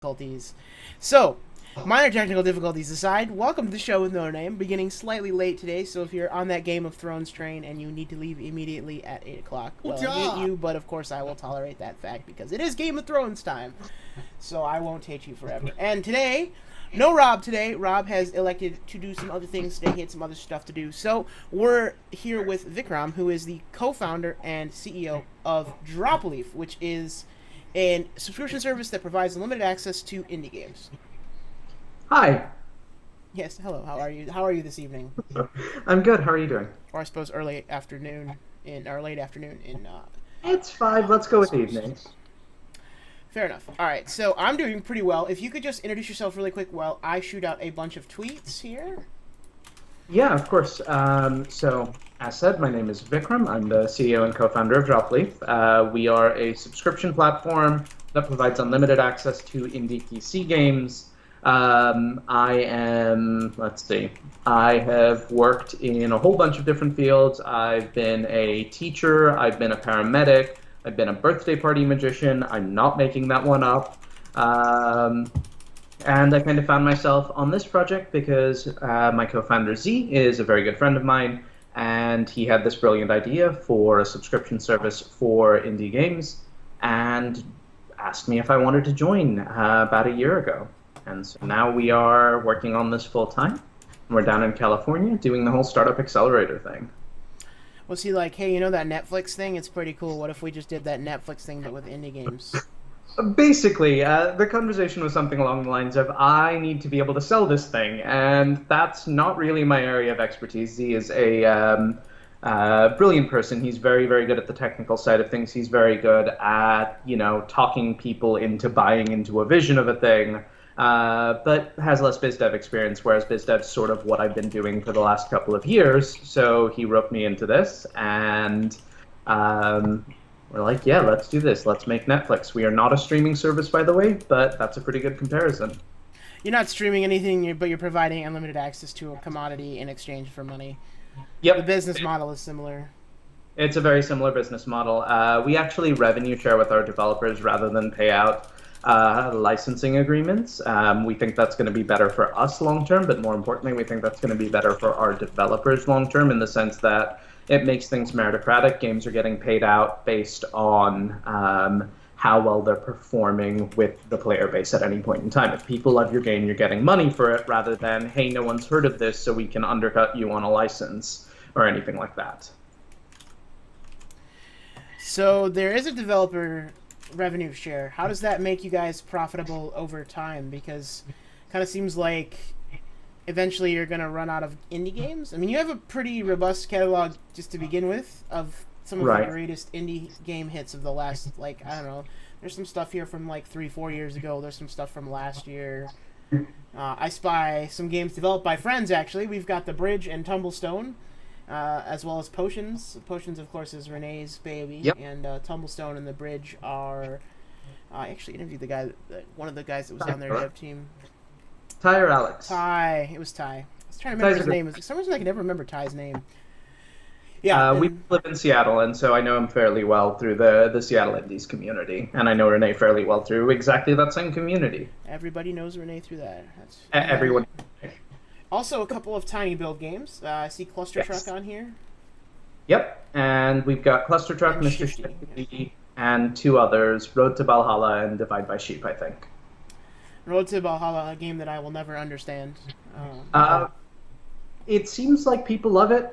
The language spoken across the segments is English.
difficulties. So, minor technical difficulties aside, welcome to the show with no name, beginning slightly late today, so if you're on that Game of Thrones train and you need to leave immediately at 8 o'clock, well, I hate you, but of course I will tolerate that fact because it is Game of Thrones time, so I won't hate you forever. And today, no Rob today. Rob has elected to do some other things today. He had some other stuff to do. So we're here with Vikram, who is the co-founder and CEO of Dropleaf, which is a subscription service that provides unlimited access to indie games. Hi. Yes, hello. How are you? How are you this evening? I'm good. How are you doing? Or I suppose early afternoon or late afternoon in. It's 5. Let's go with evening. Fair enough. All right, so I'm doing pretty well. If you could just introduce yourself really quick while I shoot out a bunch of tweets here. Yeah, of course. So, as said, my name is Vikram. I'm the CEO and co-founder of Dropleaf. We are a subscription platform that provides unlimited access to indie PC games. I have worked in a whole bunch of different fields. I've been a teacher. I've been a paramedic. I've been a birthday party magician. I'm not making that one up. And I kind of found myself on this project because my co-founder Z is a very good friend of mine, and he had this brilliant idea for a subscription service for indie games and asked me if I wanted to join about a year ago. And so now we are working on this full time. We're down in California doing the whole startup accelerator thing. Was he like, hey, you know that Netflix thing? It's pretty cool. What if we just did that Netflix thing but with indie games? Basically, the conversation was something along the lines of, I need to be able to sell this thing, and that's not really my area of expertise. Z is a brilliant person. He's very, very good at the technical side of things. He's very good at, talking people into buying into a vision of a thing, but has less biz dev experience, whereas biz dev's sort of what I've been doing for the last couple of years. So he roped me into this, and we're like, yeah, let's do this. Let's make Netflix. We are not a streaming service, by the way, but that's a pretty good comparison. You're not streaming anything, but you're providing unlimited access to a commodity in exchange for money. Yep. The business model is similar. It's a very similar business model. We actually revenue share with our developers rather than pay out licensing agreements. We think that's going to be better for us long term, but more importantly, we think that's going to be better for our developers long term in the sense that it makes things meritocratic. Games are getting paid out based on how well they're performing with the player base at any point in time. If people love your game, you're getting money for it rather than, hey, no one's heard of this, so we can undercut you on a license or anything like that. So there is a developer revenue share. How does that make you guys profitable over time? Because it kind of seems like eventually you're going to run out of indie games. I mean, you have a pretty robust catalog just to begin with of some of the greatest indie game hits of the last, I don't know. There's some stuff here from 3-4 years ago. There's some stuff from last year. I spy some games developed by friends, actually. We've got The Bridge and Tumblestone, as well as Potions. Potions, of course, is Renee's baby. Yep. And Tumblestone and The Bridge are... I actually interviewed one of the guys that was on their dev team. Ty or Alex? Ty. It was Ty. I was trying to remember his name. For some reason, I can never remember Ty's name. Yeah. We live in Seattle, and so I know him fairly well through the Seattle Indies community, and I know Renee fairly well through exactly that same community. Everybody knows Renee through that. Everyone. Also, a couple of tiny build games. I see Cluster Truck on here. Yep, and we've got Cluster Truck, And Mr. Shifty. Shifty, and 2 others, Road to Valhalla and Divide by Sheep, I think. Road to Valhalla, a game that I will never understand. It seems like people love it.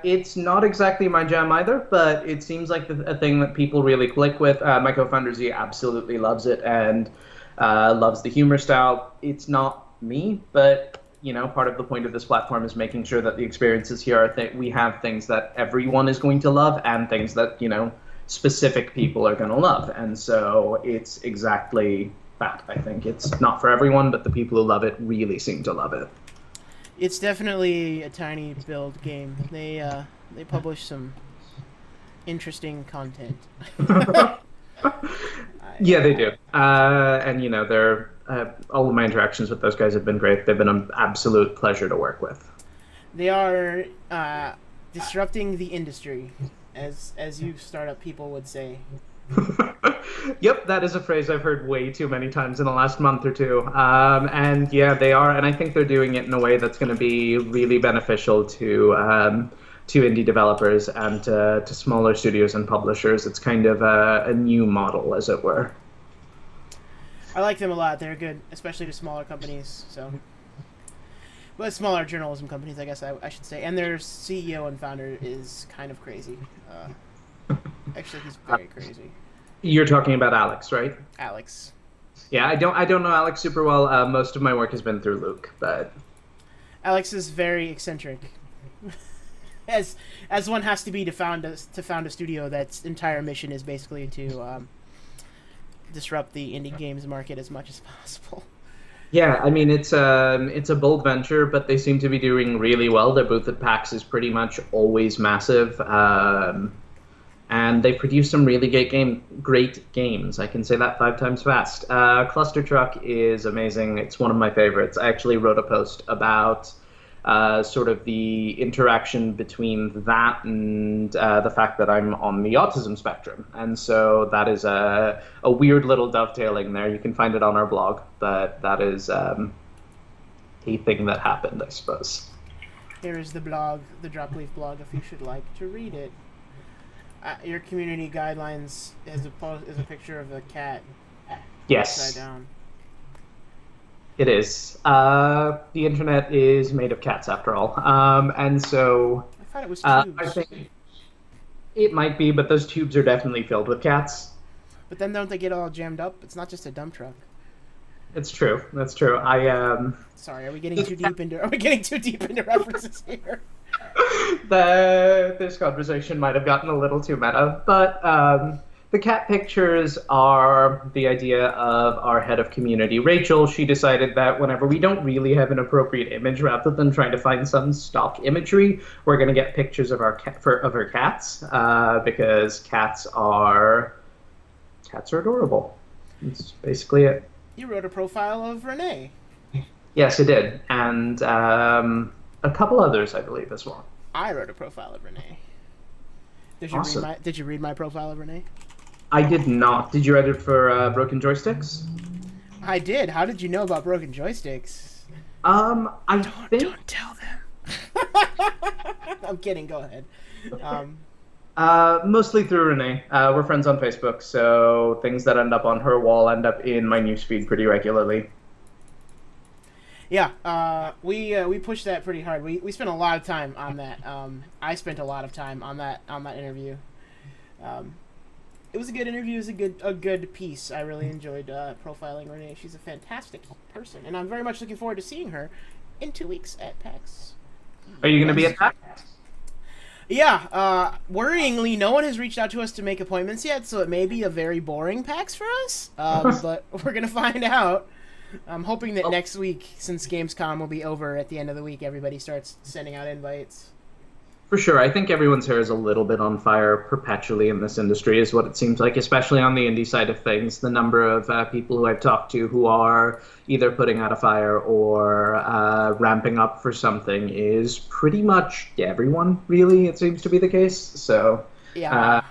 It's not exactly my jam either, but it seems like a thing that people really click with. My co-founder Z absolutely loves it and loves the humor style. It's not me, but part of the point of this platform is making sure that the experiences here are we have things that everyone is going to love and things that specific people are going to love, and so it's exactly that. I think it's not for everyone, but the people who love it really seem to love it. It's definitely a tiny build game. They publish some interesting content. Yeah, they do. And they're all of my interactions with those guys have been great. They've been an absolute pleasure to work with. They are disrupting the industry, as you startup people would say. Yep, that is a phrase I've heard way too many times in the last month or two. And yeah, they are, and I think they're doing it in a way that's going to be really beneficial to indie developers and to smaller studios and publishers. It's kind of a new model, as it were. I like them a lot. They're good, especially to smaller companies. But smaller journalism companies, I guess I should say. And their CEO and founder is kind of crazy. Actually, he's very crazy. You're talking about Alex, right? Alex. Yeah, I don't know Alex super well. Most of my work has been through Luke, but Alex is very eccentric. as one has to be to found a studio that's entire mission is basically to disrupt the indie games market as much as possible. yeah, I mean it's a bold venture, but they seem to be doing really well. Their booth at PAX is pretty much always massive. And they produce some really great games. I can say that 5 times fast. Cluster Truck is amazing. It's one of my favorites. I actually wrote a post about sort of the interaction between that and the fact that I'm on the autism spectrum. And so that is a weird little dovetailing there. You can find it on our blog, but that is a thing that happened, I suppose. Here is the blog, the Dropleaf blog, if you should like to read it. Your community guidelines is a picture of a cat. Yes. Upside down. It is. The internet is made of cats, after all. And so I thought it was tubes. I think it might be, but those tubes are definitely filled with cats. But then don't they get all jammed up? It's not just a dump truck. It's true. That's true. Sorry, are we getting too deep into references here? This conversation might have gotten a little too meta, but the cat pictures are the idea of our head of community, Rachel. She decided that whenever we don't really have an appropriate image, rather than trying to find some stock imagery, we're going to get pictures of her cats, because cats are adorable. That's basically it. You wrote a profile of Renee. Yes, I did, and a couple others, I believe, as well. I wrote a profile of Renee. Did you read my profile of Renee? I did not. Did you write it for Broken Joysticks? I did. How did you know about Broken Joysticks? Don't tell them. I'm kidding. Go ahead. Mostly through Renee. We're friends on Facebook, so things that end up on her wall end up in my newsfeed pretty regularly. Yeah, we pushed that pretty hard. We spent a lot of time on that. I spent a lot of time on that interview. It was a good interview. It was a good piece. I really enjoyed profiling Renee. She's a fantastic person, and I'm very much looking forward to seeing her in 2 weeks at PAX. Are you going to be at PAX? Yeah. Worryingly, no one has reached out to us to make appointments yet, so it may be a very boring PAX for us. But we're gonna find out. I'm hoping that next week, since Gamescom will be over at the end of the week, everybody starts sending out invites. For sure. I think everyone's hair is a little bit on fire perpetually in this industry, is what it seems like, especially on the indie side of things. The number of people who I've talked to who are either putting out a fire or ramping up for something is pretty much everyone, really, it seems to be the case. So yeah.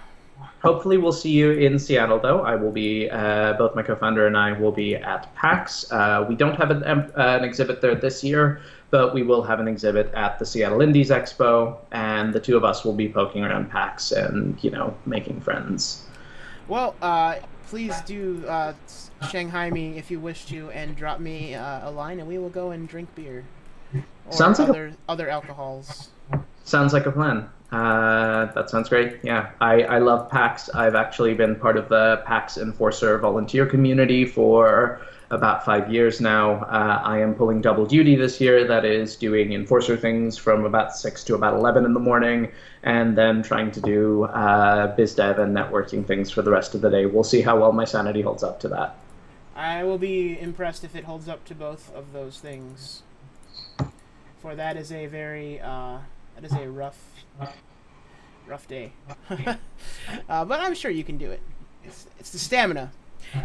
Hopefully we'll see you in Seattle, though. I will be, both my co-founder and I will be at PAX. We don't have an exhibit there this year, but we will have an exhibit at the Seattle Indies Expo, and the two of us will be poking around PAX and, making friends. Well, please do Shanghai me if you wish to, and drop me a line, and we will go and drink beer. Or sounds like other alcohols. Sounds like a plan. That sounds great. Yeah, I love PAX. I've actually been part of the PAX Enforcer volunteer community for about 5 years now. I am pulling double duty this year. That is doing Enforcer things from about 6 to about 11 in the morning, and then trying to do biz dev and networking things for the rest of the day. We'll see how well my sanity holds up to that. I will be impressed if it holds up to both of those things. For that is a very rough day. But I'm sure you can do it. It's the stamina.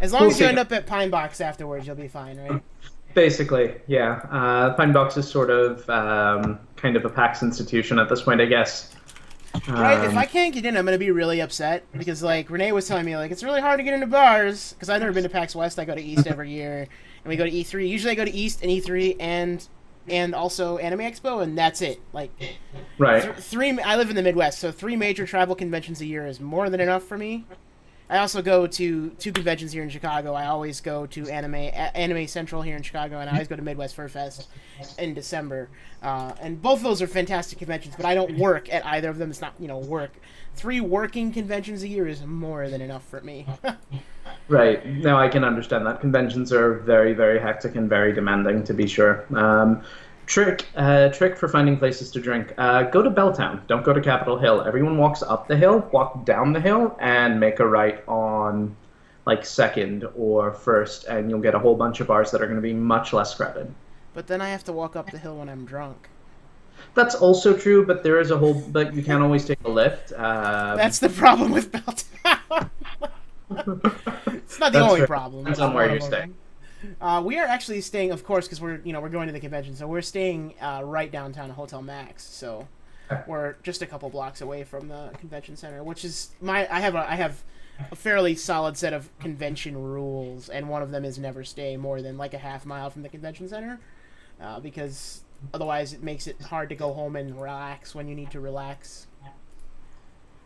As long as you end up at Pine Box afterwards, you'll be fine, right? Basically, yeah. Pine Box is sort of kind of a PAX institution at this point, I guess. Right, if I can't get in, I'm gonna be really upset because like Renee was telling me like it's really hard to get into bars because I've never been to PAX West. I go to East every year, and we go to E3. Usually I go to East and E3 and also Anime Expo, and that's it. Like, right. Three. I live in the Midwest, so 3 major travel conventions a year is more than enough for me. I also go to 2 conventions here in Chicago. I always go to Anime Central here in Chicago, and I always go to Midwest Fur Fest in December. And both of those are fantastic conventions, but I don't work at either of them. It's not, work. 3 working conventions a year is more than enough for me. Right. No, I can understand that. Conventions are very, very hectic and very demanding, to be sure. Trick for finding places to drink. Go to Belltown. Don't go to Capitol Hill. Everyone walks up the hill, walk down the hill, and make a right on like 2nd or 1st, and you'll get a whole bunch of bars that are going to be much less crowded. But then I have to walk up the hill when I'm drunk. That's also true, but but you can always take a lift. That's the problem with Belltown. It's not the only problem. Depends on where you're staying. We are actually staying, of course, because we're going to the convention, so we're staying right downtown at Hotel Max. So we're just a couple blocks away from the convention center, which is I have a fairly solid set of convention rules, and one of them is never stay more than like a half mile from the convention center, because otherwise it makes it hard to go home and relax when you need to relax.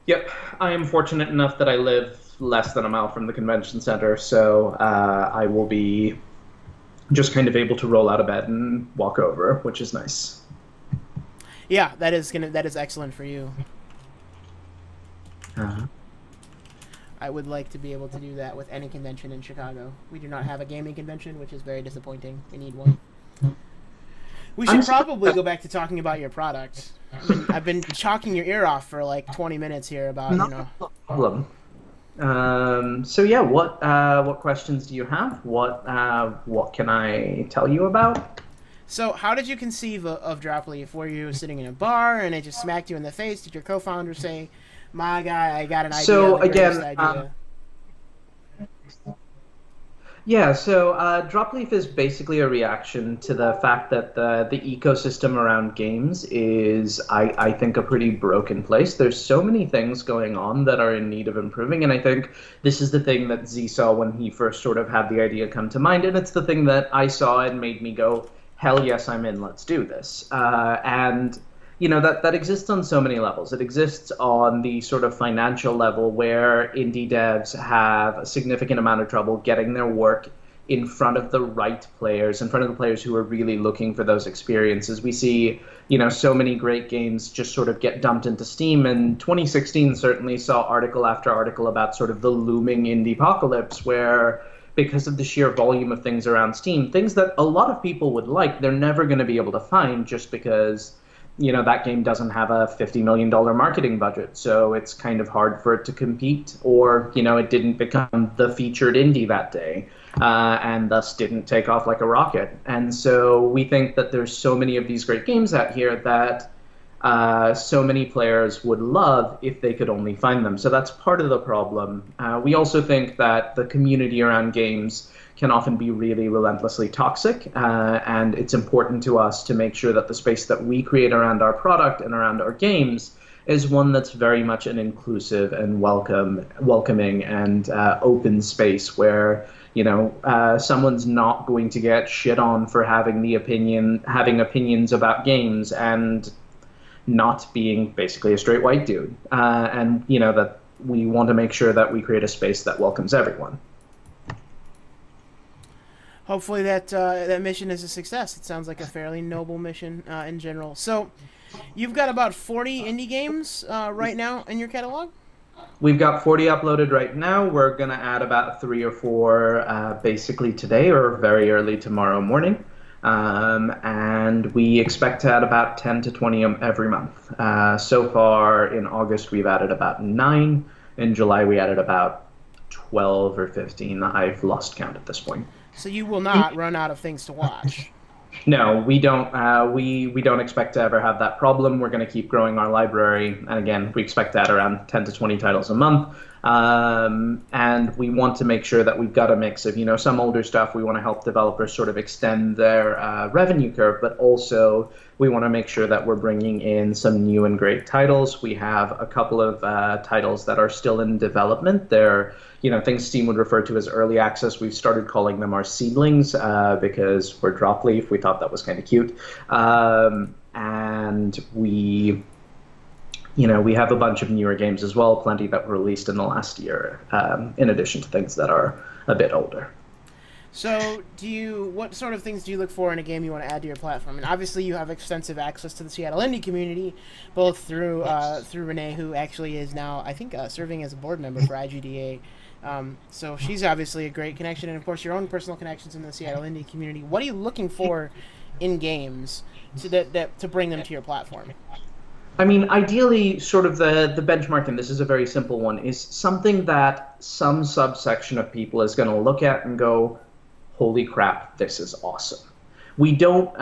Yep, I am fortunate enough that I live less than a mile from the convention center, so I will be just kind of able to roll out of bed and walk over, which is nice. Yeah, that is excellent for you. I would like to be able to do that with any convention in Chicago. We do not have a gaming convention, which is very disappointing. We need one. We should probably go back to talking about your product. I've been talking your ear off for like 20 minutes here about, No problem. So yeah, what questions do you have? What can I tell you about? So how did you conceive of Dropleaf? Were you sitting in a bar and it just smacked you in the face? Did your co-founder say, "My guy, I got an idea"? So again, idea? Dropleaf is basically a reaction to the fact that the ecosystem around games is, I think, a pretty broken place. There's so many things going on that are in need of improving, and I think this is the thing that Z saw when he first sort of had the idea come to mind, and it's the thing that I saw and made me go, hell yes, I'm in, let's do this. And that exists on so many levels. It exists on the sort of financial level where indie devs have a significant amount of trouble getting their work in front of the right players, in front of the players who are really looking for those experiences. We see, so many great games just sort of get dumped into Steam, and 2016 certainly saw article after article about sort of the looming indie apocalypse where, because of the sheer volume of things around Steam, things that a lot of people would like, they're never going to be able to find just because that game doesn't have a $50 million marketing budget, so it's kind of hard for it to compete, or, it didn't become the featured indie that day, and thus didn't take off like a rocket. And so we think that there's so many of these great games out here that so many players would love if they could only find them. So that's part of the problem. We also think that the community around games can often be really relentlessly toxic, and it's important to us to make sure that the space that we create around our product and around our games is one that's very much an inclusive and welcoming and open space where someone's not going to get shit on for having opinions about games and not being basically a straight white dude, and that we want to make sure that we create a space that welcomes everyone. Hopefully that mission is a success. It sounds like a fairly noble mission in general. So, you've got about 40 indie games right now in your catalog? We've got 40 uploaded right now. We're going to add about 3 or 4 basically today or very early tomorrow morning. And we expect to add about 10 to 20 every month. So far in August, we've added about 9. In July, we added about 12 or 15. I've lost count at this point. So you will not run out of things to watch. No, we don't. We don't expect to ever have that problem. We're going to keep growing our library, and again, we expect to add around 10 to 20 titles a month. And we want to make sure that we've got a mix of, some older stuff. We want to help developers sort of extend their revenue curve, but also we want to make sure that we're bringing in some new and great titles. We have a couple of titles that are still in development. They're, things Steam would refer to as early access. We've started calling them our seedlings because we're Dropleaf. We thought that was kind of cute. And we have a bunch of newer games as well, plenty that were released in the last year, in addition to things that are a bit older. So, what sort of things do you look for in a game you want to add to your platform? And obviously, you have extensive access to the Seattle indie community, both through Renee, who actually is now, I think, serving as a board member for IGDA. So she's obviously a great connection, and of course, your own personal connections in the Seattle indie community. What are you looking for in games to bring them to your platform? I mean, ideally, sort of the benchmark, and this is a very simple one, is something that some subsection of people is going to look at and go, holy crap, this is awesome. We don't,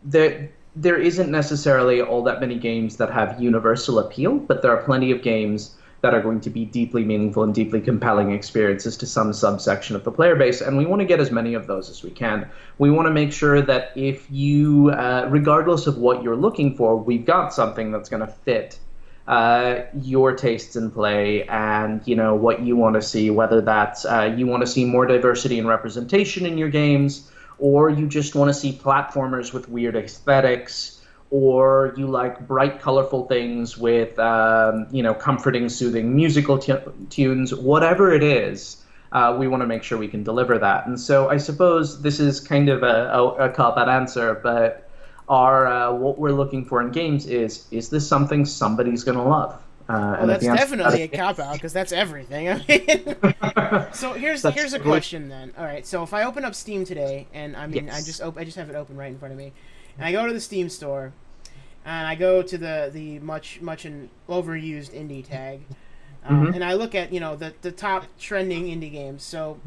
there isn't necessarily all that many games that have universal appeal, but there are plenty of games that are going to be deeply meaningful and deeply compelling experiences to some subsection of the player base, and we want to get as many of those as we can. We want to make sure that if you, regardless of what you're looking for, we've got something that's going to fit your tastes in play and, what you want to see, whether that's you want to see more diversity and representation in your games, or you just want to see platformers with weird aesthetics, or you like bright, colorful things with, comforting, soothing musical tunes, whatever it is, we want to make sure we can deliver that. And so I suppose this is kind of a cop-out answer, but what we're looking for in games is this something somebody's going to love? Well, that's definitely a cop-out, because that's everything. I mean, so here's a question then. All right, so if I open up Steam today, and I mean, yes. I just have it open right in front of me, and I go to the Steam store, and I go to the much overused indie tag, and I look at the top trending indie games. So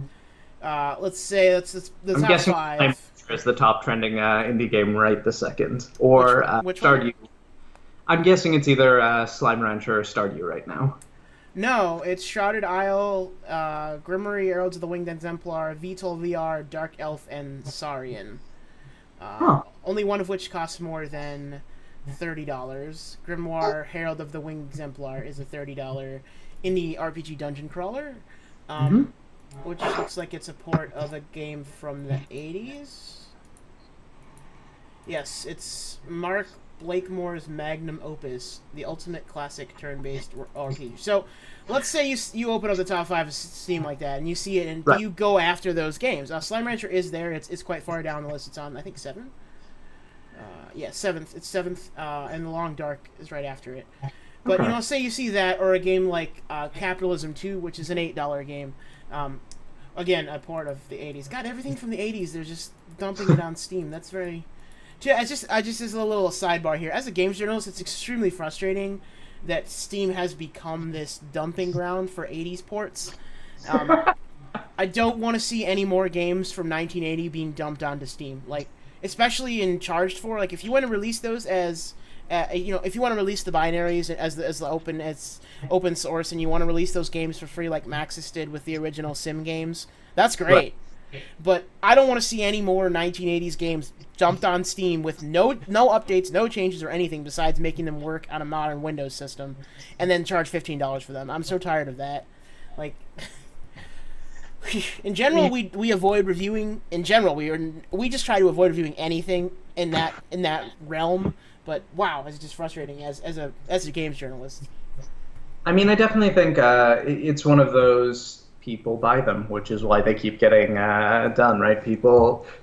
let's say that's the I'm top 5. Is the top trending indie game right this second, or which Stardew? I'm guessing it's either Slime Rancher or Stardew right now. No, it's Shrouded Isle, Grimoire, Heralds of the Winged Exemplar, VTOL VR, Dark Elf, and Saurian. Only one of which costs more than $30. Grimoire, Herald of the Winged Exemplar is a $30 indie RPG dungeon crawler, which looks like it's a port of a game from the 80s. Yes, it's Mark Blakemore's magnum opus, the ultimate classic turn-based RPG. So, let's say you open up the top 5 of Steam like that, and you see it, and do you go after those games? Slime Rancher is there. It's quite far down the list. It's on, I think, 7? 7th. It's 7th, and The Long Dark is right after it. But, say you see that, or a game like Capitalism 2, which is an $8 game. Again, a port of the 80s. God, everything from the 80s, they're just dumping it on Steam. That's very... I just as a little sidebar here. As a games journalist, it's extremely frustrating that Steam has become this dumping ground for 80s ports. I don't want to see any more games from 1980 being dumped onto Steam. Like, especially in charged for. Like, if you want to release those as, if you want to release the binaries as open source, and you want to release those games for free, like Maxis did with the original Sim games, that's great. Right. But I don't want to see any more 1980s games dumped on Steam with no updates, no changes, or anything besides making them work on a modern Windows system, and then charge $15 for them. I'm so tired of that. Like, in general, we avoid reviewing. In general, we just try to avoid reviewing anything in that realm. But wow, it's just frustrating as a games journalist. I mean, I definitely think it's one of those. People buy them, which is why they keep getting done, right?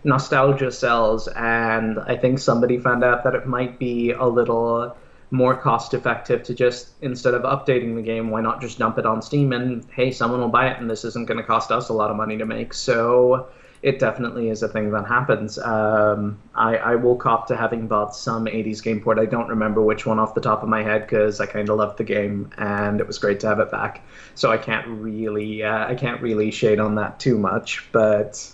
Nostalgia sells, and I think somebody found out that it might be a little more cost-effective to just, instead of updating the game, why not just dump it on Steam, and hey, someone will buy it, and this isn't going to cost us a lot of money to make. So it definitely is a thing that happens. I will cop to having bought some 80s game port. I don't remember which one off the top of my head because I kind of loved the game and it was great to have it back. So I can't really shade on that too much, but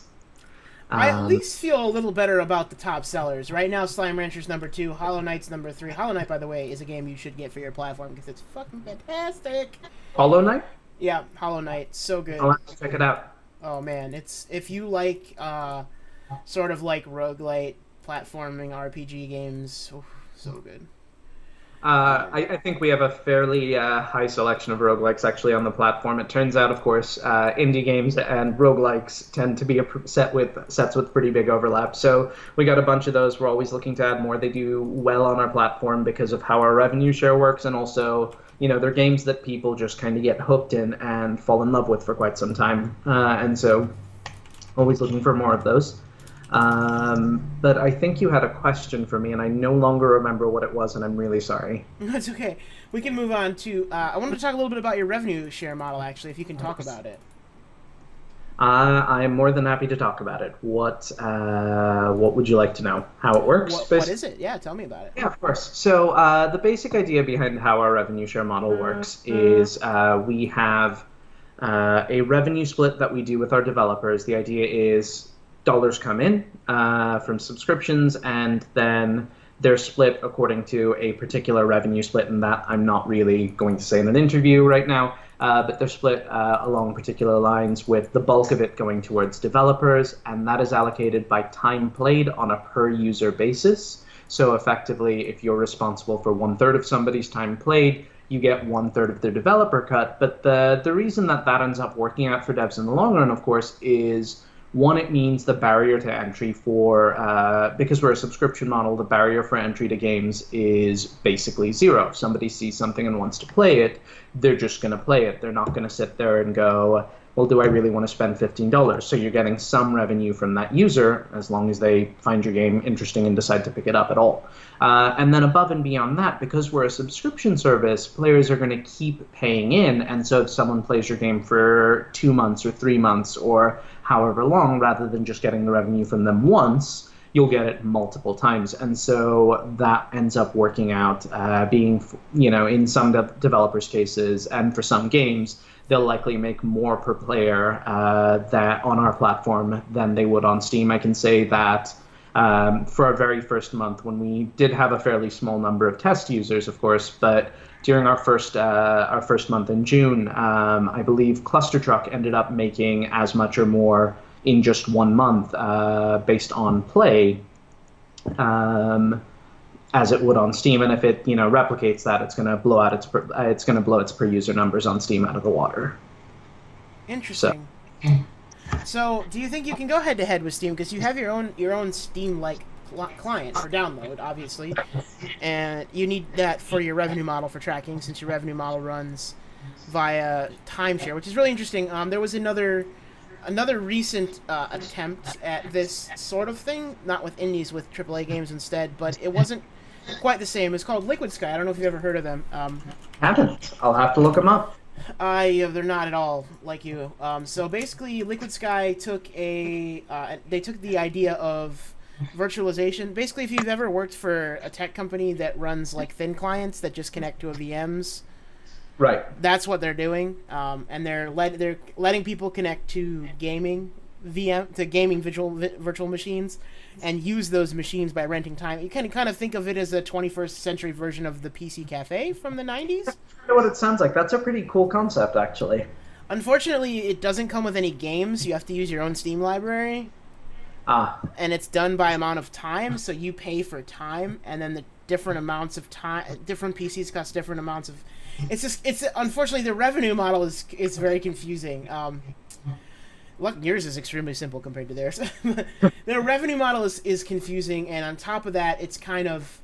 I at least feel a little better about the top sellers. Right now, Slime Rancher's number 2, Hollow Knight's number 3. Hollow Knight, by the way, is a game you should get for your platform because it's fucking fantastic. Hollow Knight? Yeah, Hollow Knight, so good. I'll have to check it out. Oh man, it's if you like sort of like roguelite platforming RPG games, oof, so good. I think we have a fairly high selection of roguelikes actually on the platform. It turns out, of course, indie games and roguelikes tend to be sets with pretty big overlap. So we got a bunch of those. We're always looking to add more. They do well on our platform because of how our revenue share works, and also, they're games that people just kind of get hooked in and fall in love with for quite some time. And so, always looking for more of those. But I think you had a question for me, and I no longer remember what it was, and I'm really sorry. That's okay. We can move on to. I wanted to talk a little bit about your revenue share model, actually, if you can talk about it. I am more than happy to talk about it. What would you like to know? How it works? What is it? Yeah, tell me about it. Yeah, of course. So the basic idea behind how our revenue share model works is we have a revenue split that we do with our developers. The idea is dollars come in from subscriptions, and then they're split according to a particular revenue split, and that I'm not really going to say in an interview right now, but they're split along particular lines, with the bulk of it going towards developers, and that is allocated by time played on a per user basis. So effectively, if you're responsible for 1/3 of somebody's time played, you get 1/3 of their developer cut. But the reason that ends up working out for devs in the long run, of course, is one, it means the barrier to entry because we're a subscription model, the barrier for entry to games is basically zero. If somebody sees something and wants to play it, they're just going to play it. They're not going to sit there and go, well, do I really want to spend $15? So you're getting some revenue from that user as long as they find your game interesting and decide to pick it up at all. And then above and beyond that, because we're a subscription service, players are going to keep paying in. And so if someone plays your game for 2 months or 3 months or however long, rather than just getting the revenue from them once, you'll get it multiple times. And so that ends up working out being, in some developers' cases and for some games, they'll likely make more per player that on our platform than they would on Steam. I can say that for our very first month, when we did have a fairly small number of test users, of course, but during our first month in June, I believe Cluster Truck ended up making as much or more in just 1 month based on play as it would on Steam. And if it replicates that, it's going to blow its per user numbers on Steam out of the water. Interesting. So, do you think you can go head to head with Steam, because you have your own Steam-like client for download, obviously, and you need that for your revenue model for tracking, since your revenue model runs via timeshare, which is really interesting. There was another recent attempt at this sort of thing, not with indies, with AAA games instead, but it wasn't quite the same. It's called Liquid Sky. I don't know if you've ever heard of them. Haven't. I'll have to look them up. They're not at all like you. So basically, Liquid Sky took they took the idea of virtualization. Basically, if you've ever worked for a tech company that runs like thin clients that just connect to a VMs, right? That's what they're doing. And they're letting people connect to gaming virtual machines, and use those machines by renting time. You can kind of think of it as a 21st century version of the PC Cafe from the 90s. That's what it sounds like. That's a pretty cool concept, actually. Unfortunately, it doesn't come with any games. You have to use your own Steam library. And it's done by amount of time, so you pay for time, and then the different amounts of time, different PCs cost different amounts of. It's unfortunately the revenue model is very confusing. Yours is extremely simple compared to theirs. The revenue model is confusing, and on top of that, it's kind of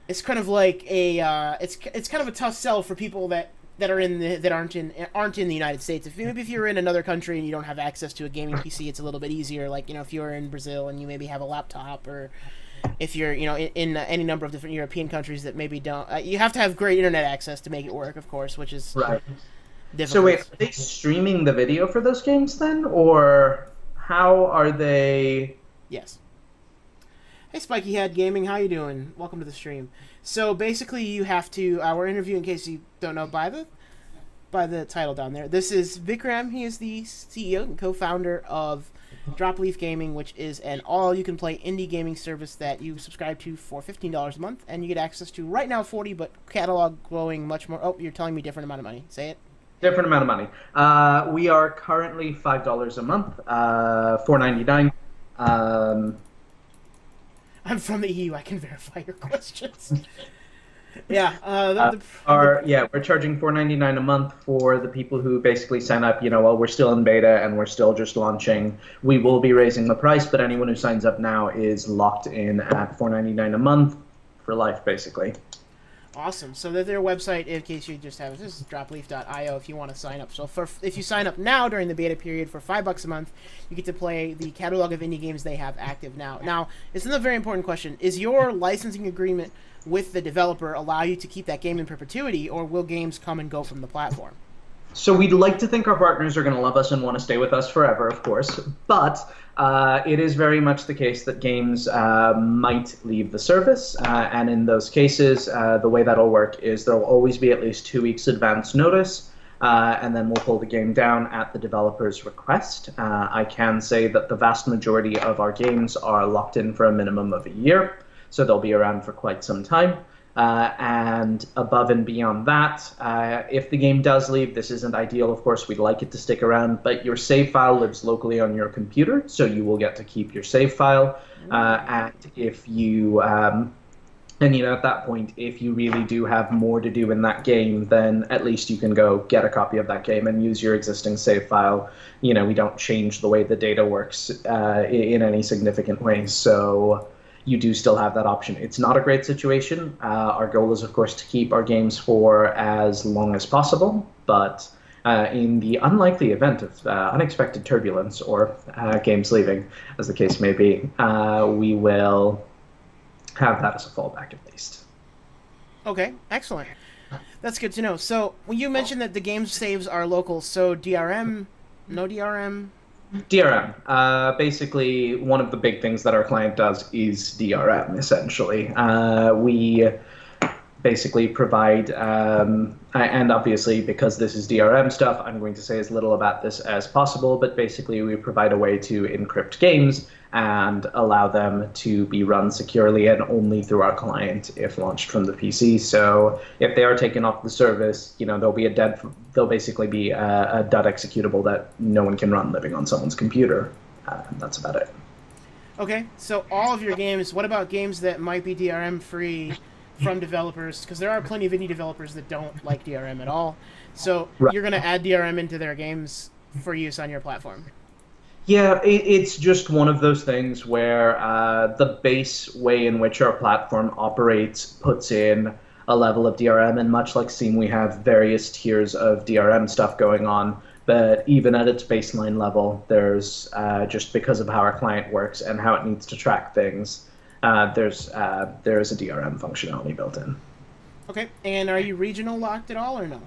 like it's kind of a tough sell for people that aren't in the United States. If you're in another country and you don't have access to a gaming PC, it's a little bit easier. Like, if you're in Brazil and you maybe have a laptop, or if you're in any number of different European countries that maybe don't, you have to have great internet access to make it work, of course, which is right. Difficult. So wait, are they streaming the video for those games then, or how are they? Yes. Hey, Spiky Head Gaming, how you doing? Welcome to the stream. So basically, you have to. We're interviewing, in case you don't know, by the title down there. This is Vikram. He is the CEO and co-founder of Dropleaf Gaming, which is an all-you-can-play indie gaming service that you subscribe to for $15 a month, and you get access to right now $40, but catalog growing much more. Oh, you're telling me different amount of money. Say it. Different amount of money. We are currently $5 a month, $4.99. I'm from the EU. I can verify your questions. Yeah. We're charging $4.99 a month for the people who basically sign up. While we're still in beta and we're still just launching, we will be raising the price, but anyone who signs up now is locked in at $4.99 a month for life, basically. Awesome. So their website, in case you just have it, this is dropleaf.io if you want to sign up. So if you sign up now during the beta period for $5 a month, you get to play the catalog of indie games they have active now. Now, it's another very important question. Is your licensing agreement with the developer allow you to keep that game in perpetuity, or will games come and go from the platform? So we'd like to think our partners are going to love us and want to stay with us forever, of course, but it is very much the case that games might leave the service, and in those cases, the way that'll work is there'll always be at least 2 weeks advance notice, and then we'll pull the game down at the developer's request. I can say that the vast majority of our games are locked in for a minimum of a year, so they'll be around for quite some time. And above and beyond that, if the game does leave, this isn't ideal, of course, we'd like it to stick around, but your save file lives locally on your computer, so you will get to keep your save file. And if you, at that point, if you really do have more to do in that game, then at least you can go get a copy of that game and use your existing save file. We don't change the way the data works in any significant way, so you do still have that option. It's not a great situation. Our goal is, of course, to keep our games for as long as possible, but in the unlikely event of unexpected turbulence or games leaving, as the case may be, we will have that as a fallback at least. Okay, excellent. That's good to know. So, when you mentioned that the game saves are local, so DRM, no DRM? DRM. Basically, one of the big things that our client does is DRM, essentially. We basically provide, and obviously because this is DRM stuff, I'm going to say as little about this as possible, but basically we provide a way to encrypt games and allow them to be run securely and only through our client if launched from the PC. So if they are taken off the service, there'll basically be a dud executable that no one can run living on someone's computer. That's about it. Okay, so all of your games, what about games that might be DRM free from developers? Because there are plenty of indie developers that don't like DRM at all. So Right. You're going to add DRM into their games for use on your platform. Yeah, it's just one of those things where the base way in which our platform operates puts in a level of DRM, and much like Steam, we have various tiers of DRM stuff going on, but even at its baseline level, there's, just because of how our client works and how it needs to track things, there is a DRM functionality built in. Okay, and are you regional locked at all or no?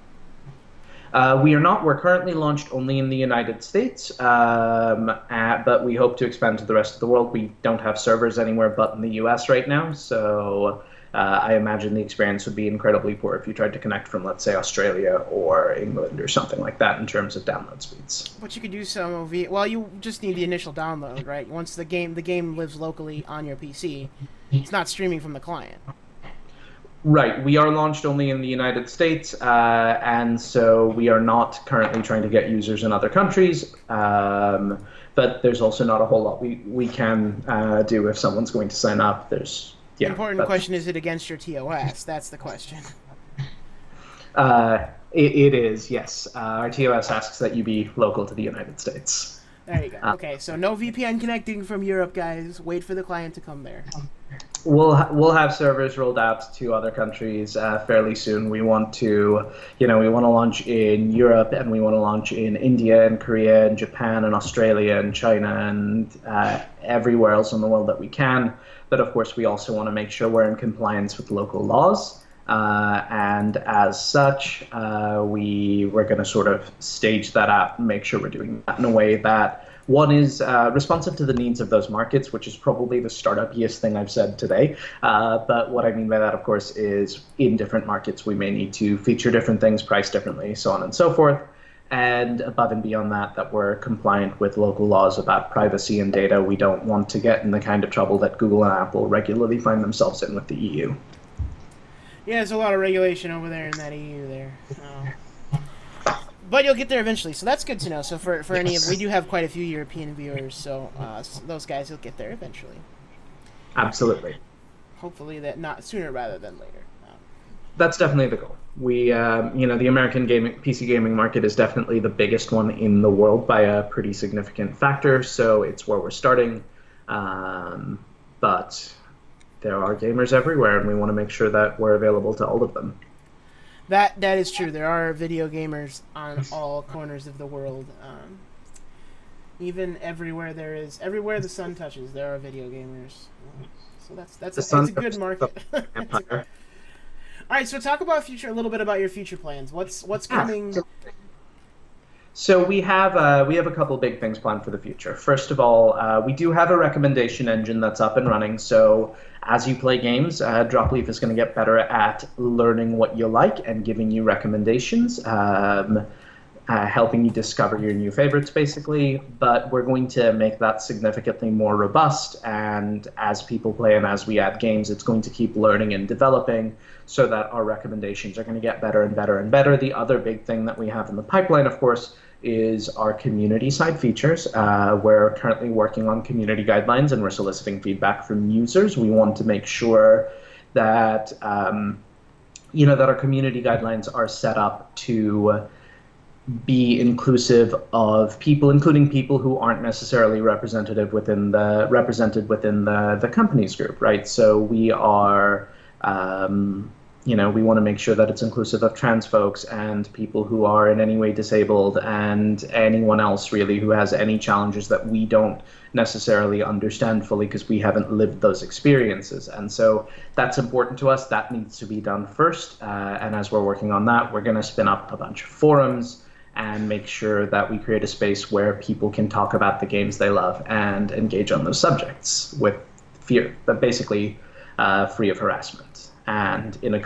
We are not. We're currently launched only in the United States, but we hope to expand to the rest of the world. We don't have servers anywhere but in the US right now, so I imagine the experience would be incredibly poor if you tried to connect from, let's say, Australia or England or something like that in terms of download speeds. But you could do some of it. Well, you just need the initial download, right? Once the game lives locally on your PC, it's not streaming from the client. Right. We are launched only in the United States, and so we are not currently trying to get users in other countries. But there's also not a whole lot we can do if someone's going to sign up. The important question, is it against your TOS? That's the question. It is, yes. Our TOS asks that you be local to the United States. There you go. Okay, so no VPN connecting from Europe, guys. Wait for the client to come there. We'll have servers rolled out to other countries fairly soon. We want to launch in Europe, and we want to launch in India and Korea and Japan and Australia and China and everywhere else in the world that we can. But of course, we also want to make sure we're in compliance with local laws. And as such, we're going to sort of stage that out and make sure we're doing that in a way that one is responsive to the needs of those markets, which is probably the startup-iest thing I've said today. But what I mean by that, of course, is in different markets, we may need to feature different things, price differently, so on and so forth. And above and beyond that we're compliant with local laws about privacy and data. We don't want to get in the kind of trouble that Google and Apple regularly find themselves in with the EU. Yeah, there's a lot of regulation over there in that EU there. But you'll get there eventually, so that's good to know. So for any of, we do have quite a few European viewers, so those guys will get there eventually. Absolutely. Hopefully that not sooner rather than later. That's definitely the goal. We, the American PC gaming market is definitely the biggest one in the world by a pretty significant factor, so it's where we're starting. But there are gamers everywhere, and we want to make sure that we're available to all of them. That is true. There are video gamers on all corners of the world. Even everywhere everywhere the sun touches, there are video gamers. So it's a good market. All right, so talk about a little bit about your future plans. What's coming? So we have a couple big things planned for the future. First of all, we do have a recommendation engine that's up and running. So as you play games, Dropleaf is going to get better at learning what you like and giving you recommendations, helping you discover your new favorites, basically. But we're going to make that significantly more robust. And as people play and as we add games, it's going to keep learning and developing so that our recommendations are going to get better and better and better. The other big thing that we have in the pipeline, of course, is our community side features. We're currently working on community guidelines and we're soliciting feedback from users. We want to make sure that that our community guidelines are set up to be inclusive of people, including people who aren't necessarily represented within the company's group, right? So we are we want to make sure that it's inclusive of trans folks and people who are in any way disabled and anyone else really who has any challenges that we don't necessarily understand fully because we haven't lived those experiences. And so that's important to us. That needs to be done first. And as we're working on that, we're going to spin up a bunch of forums and make sure that we create a space where people can talk about the games they love and engage on those subjects with fear, but basically free of harassment. And in a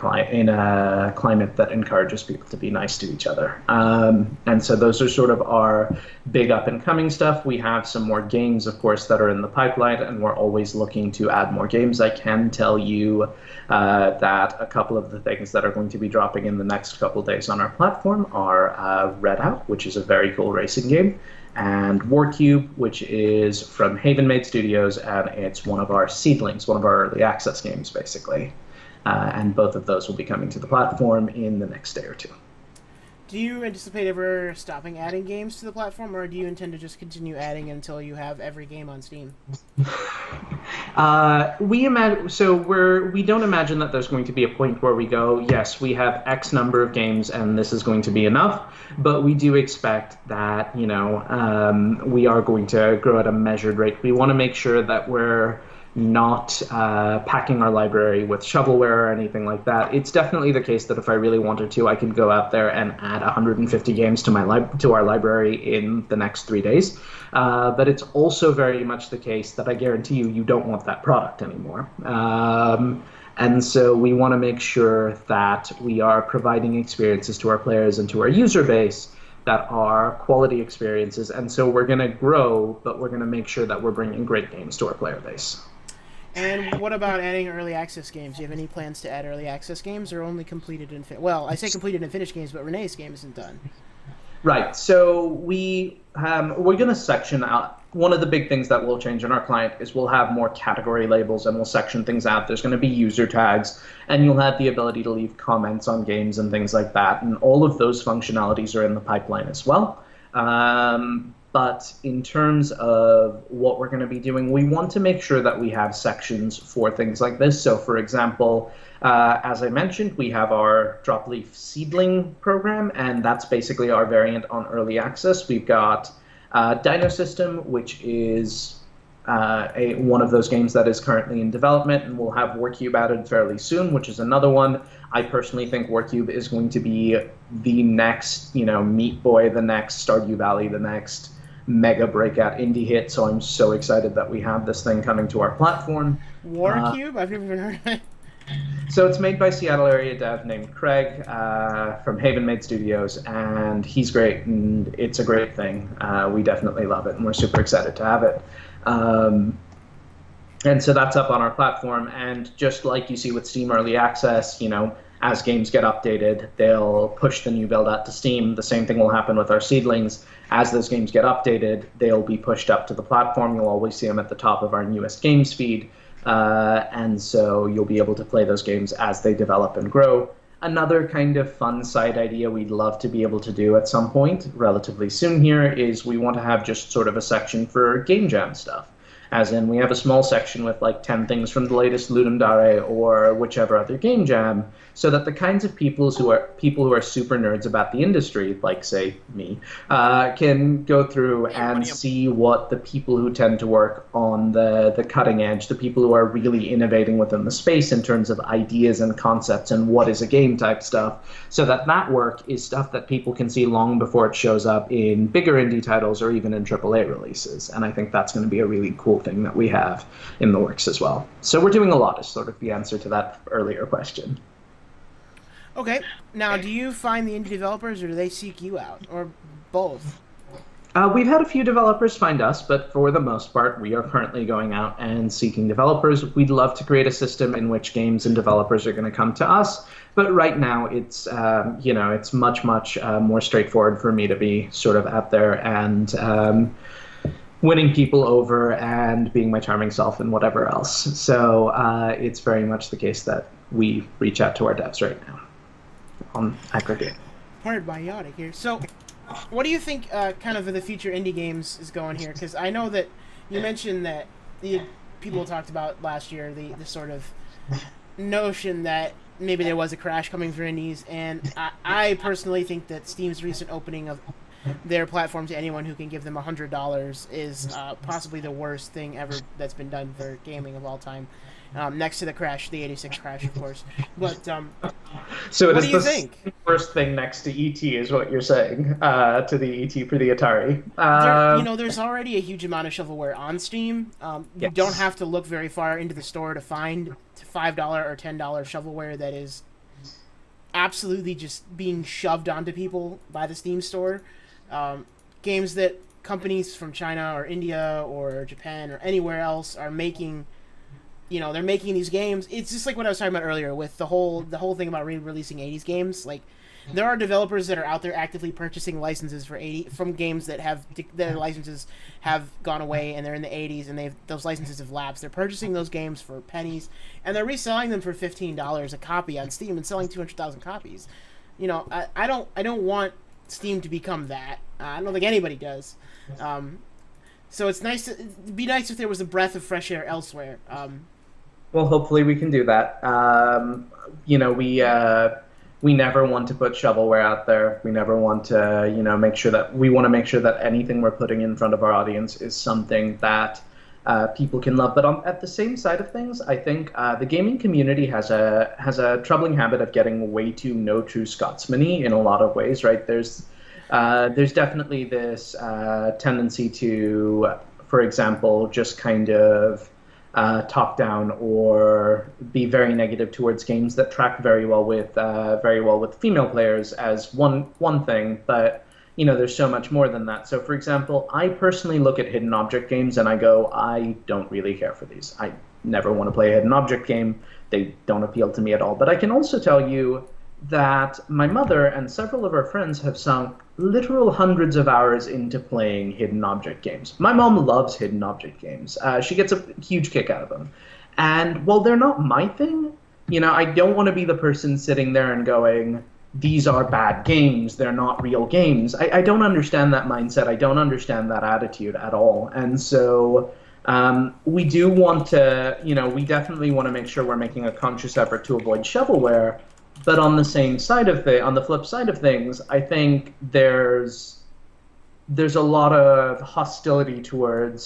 climate that encourages people to be nice to each other. And so those are sort of our big up-and-coming stuff. We have some more games, of course, that are in the pipeline, and we're always looking to add more games. I can tell you that a couple of the things that are going to be dropping in the next couple of days on our platform are Red Out, which is a very cool racing game, and Warcube, which is from Haven Made Studios, and it's one of our seedlings, one of our early access games, basically. And both of those will be coming to the platform in the next day or two. Do you anticipate ever stopping adding games to the platform, or do you intend to just continue adding until you have every game on Steam? We don't imagine that there's going to be a point where we go, yes, we have X number of games and this is going to be enough, but we do expect that we are going to grow at a measured rate. We want to make sure that we're not packing our library with shovelware or anything like that. It's definitely the case that if I really wanted to, I could go out there and add 150 games to our library in the next 3 days. But it's also very much the case that I guarantee you don't want that product anymore. And so we want to make sure that we are providing experiences to our players and to our user base that are quality experiences. And so we're going to grow, but we're going to make sure that we're bringing great games to our player base. And what about adding early access games? Do you have any plans to add early access games, or only completed and I say completed and finished games, but Renee's game isn't done. Right. So we're going to section out. One of the big things that will change in our client is we'll have more category labels and we'll section things out. There's going to be user tags, and you'll have the ability to leave comments on games and things like that. And all of those functionalities are in the pipeline as well. But in terms of what we're going to be doing, we want to make sure that we have sections for things like this. So, for example, as I mentioned, we have our Dropleaf seedling program, and that's basically our variant on early access. We've got Dino System, which is one of those games that is currently in development, and we'll have Warcube added fairly soon, which is another one. I personally think Warcube is going to be the next, Meat Boy, the next Stardew Valley, the next mega breakout indie hit, so I'm so excited that we have this thing coming to our platform. Warcube? I've never even heard of it. So it's made by Seattle area dev named Craig from Haven Made Studios, and he's great, and it's a great thing. We definitely love it, and we're super excited to have it. And so that's up on our platform, and just like you see with Steam Early Access, as games get updated, they'll push the new build out to Steam. The same thing will happen with our seedlings. As those games get updated, they'll be pushed up to the platform. You'll always see them at the top of our newest games feed. And so you'll be able to play those games as they develop and grow. Another kind of fun side idea we'd love to be able to do at some point, relatively soon here, is we want to have just sort of a section for Game Jam stuff. As in, we have a small section with like 10 things from the latest Ludum Dare or whichever other Game Jam, so that the kinds of people who are super nerds about the industry, like say me, can go through and see what the people who tend to work on the cutting edge, the people who are really innovating within the space in terms of ideas and concepts and what is a game type stuff, so that that work is stuff that people can see long before it shows up in bigger indie titles or even in AAA releases. And I think that's going to be a really cool thing that we have in the works as well. So we're doing a lot, is sort of the answer to that earlier question. Okay. Now, do you find the indie developers, or do they seek you out, or both? We've had a few developers find us, but for the most part, we are currently going out and seeking developers. We'd love to create a system in which games and developers are going to come to us, but right now it's it's much more straightforward for me to be sort of out there and winning people over and being my charming self and whatever else. So it's very much the case that we reach out to our devs right now on aggregate. Powered by Yotic here. So, what do you think kind of the future indie games is going here? Because I know that you mentioned that the people talked about last year the sort of notion that maybe there was a crash coming for indies, and I personally think that Steam's recent opening of their platform to anyone who can give them $100 is possibly the worst thing ever that's been done for gaming of all time. Next to the crash, the 86 crash, of course. But so what do you think? Worst thing next to ET is what you're saying to the ET for the Atari. There's already a huge amount of shovelware on Steam. You don't have to look very far into the store to find $5 or $10 shovelware that is absolutely just being shoved onto people by the Steam store. Games that companies from China or India or Japan or anywhere else are making. They're making these games. It's just like what I was talking about earlier with the whole thing about re-releasing 80s games. Like, there are developers that are out there actively purchasing licenses from games that their licenses have gone away and they're in the 80s and those licenses have lapsed. They're purchasing those games for pennies and they're reselling them for $15 a copy on Steam and selling 200,000 copies. I don't want Steam to become that. I don't think anybody does. So it'd be nice if there was a breath of fresh air elsewhere. Well, hopefully we can do that. We never want to put shovelware out there. We never want to, make sure that anything we're putting in front of our audience is something that people can love. But at the same side of things, I think the gaming community has a troubling habit of getting way too no true Scotsman-y in a lot of ways, right? There's definitely this tendency to, for example, just kind of talk down or be very negative towards games that track very well with female players as one thing, but there's so much more than that. So, for example, I personally look at hidden object games and I go, I don't really care for these. I never want to play a hidden object game. They don't appeal to me at all. But I can also tell you that my mother and several of her friends have sunk literal hundreds of hours into playing hidden object games. My mom loves hidden object games. She gets a huge kick out of them. And while they're not my thing, I don't want to be the person sitting there and going, these are bad games, they're not real games. I don't understand that mindset. I don't understand that attitude at all. And so we do want to, we definitely want to make sure we're making a conscious effort to avoid shovelware. But on the flip side of things, I think there's a lot of hostility towards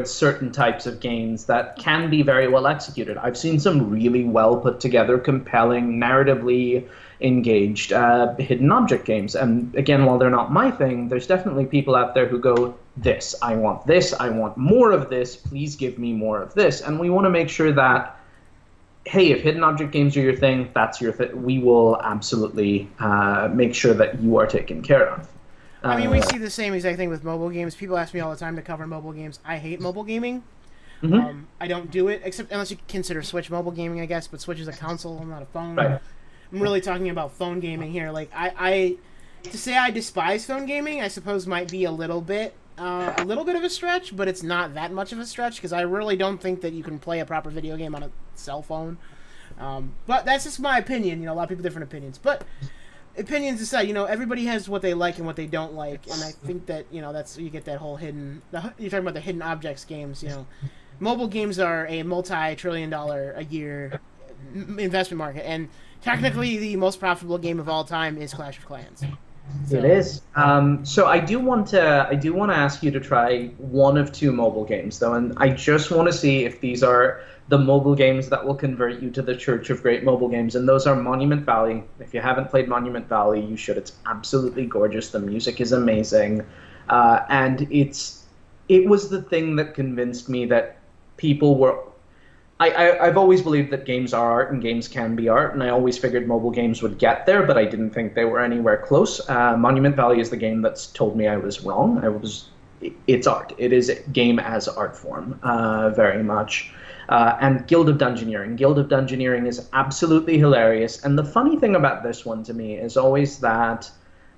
certain types of games that can be very well executed. I've seen some really well put together, compelling, narratively engaged hidden object games. And again, while they're not my thing, there's definitely people out there who go, this, I want more of this, please give me more of this. And we want to make sure that, hey, if hidden object games are your thing, that's your thing. We will absolutely make sure that you are taken care of. We see the same exact thing with mobile games. People ask me all the time to cover mobile games. I hate mobile gaming. Mm-hmm. I don't do it except unless you consider Switch mobile gaming, I guess. But Switch is a console, not a phone. Right. I'm really talking about phone gaming here. Like I to say I despise phone gaming, I suppose might be a little bit of a stretch, but it's not that much of a stretch because I really don't think that you can play a proper video game on a cell phone. But that's just my opinion. A lot of people have different opinions. But opinions aside, everybody has what they like and what they don't like, and I think that that's you get that whole you're talking about the hidden objects games. Mobile games are a multi-trillion-dollar a year investment market, and technically the most profitable game of all time is Clash of Clans. So, It is. So I do want to ask you to try one of two mobile games though, and I just want to see if these are the mobile games that will convert you to the Church of Great Mobile Games, and those are Monument Valley. If you haven't played Monument Valley, you should. It's absolutely gorgeous. The music is amazing, and it was the thing that convinced me that people were. I've always believed that games are art and games can be art, and I always figured mobile games would get there, but I didn't think they were anywhere close. Monument Valley is the game that's told me I was wrong. It's art. It is game as art form, very much. And Guild of Dungeoneering. Guild of Dungeoneering is absolutely hilarious, and the funny thing about this one to me is always that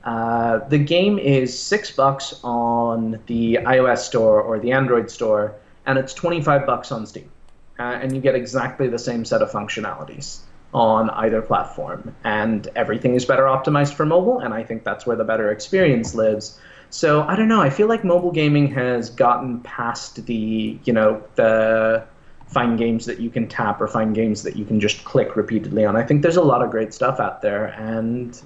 the game is $6 on the iOS store or the Android store, and it's $25 on Steam. And you get exactly the same set of functionalities on either platform. And everything is better optimized for mobile, and I think that's where the better experience lives. So, I don't know, I feel like mobile gaming has gotten past the find games that you can tap or find games that you can just click repeatedly on. I think there's a lot of great stuff out there, and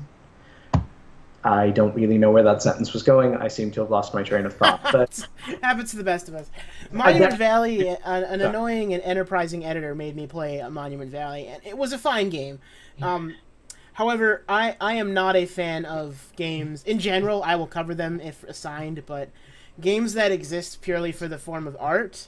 I don't really know where that sentence was going. I seem to have lost my train of thought. But happens to the best of us. Monument Valley, an annoying and enterprising editor made me play Monument Valley, and it was a fine game. However, I am not a fan of games. In general, I will cover them if assigned, but games that exist purely for the form of art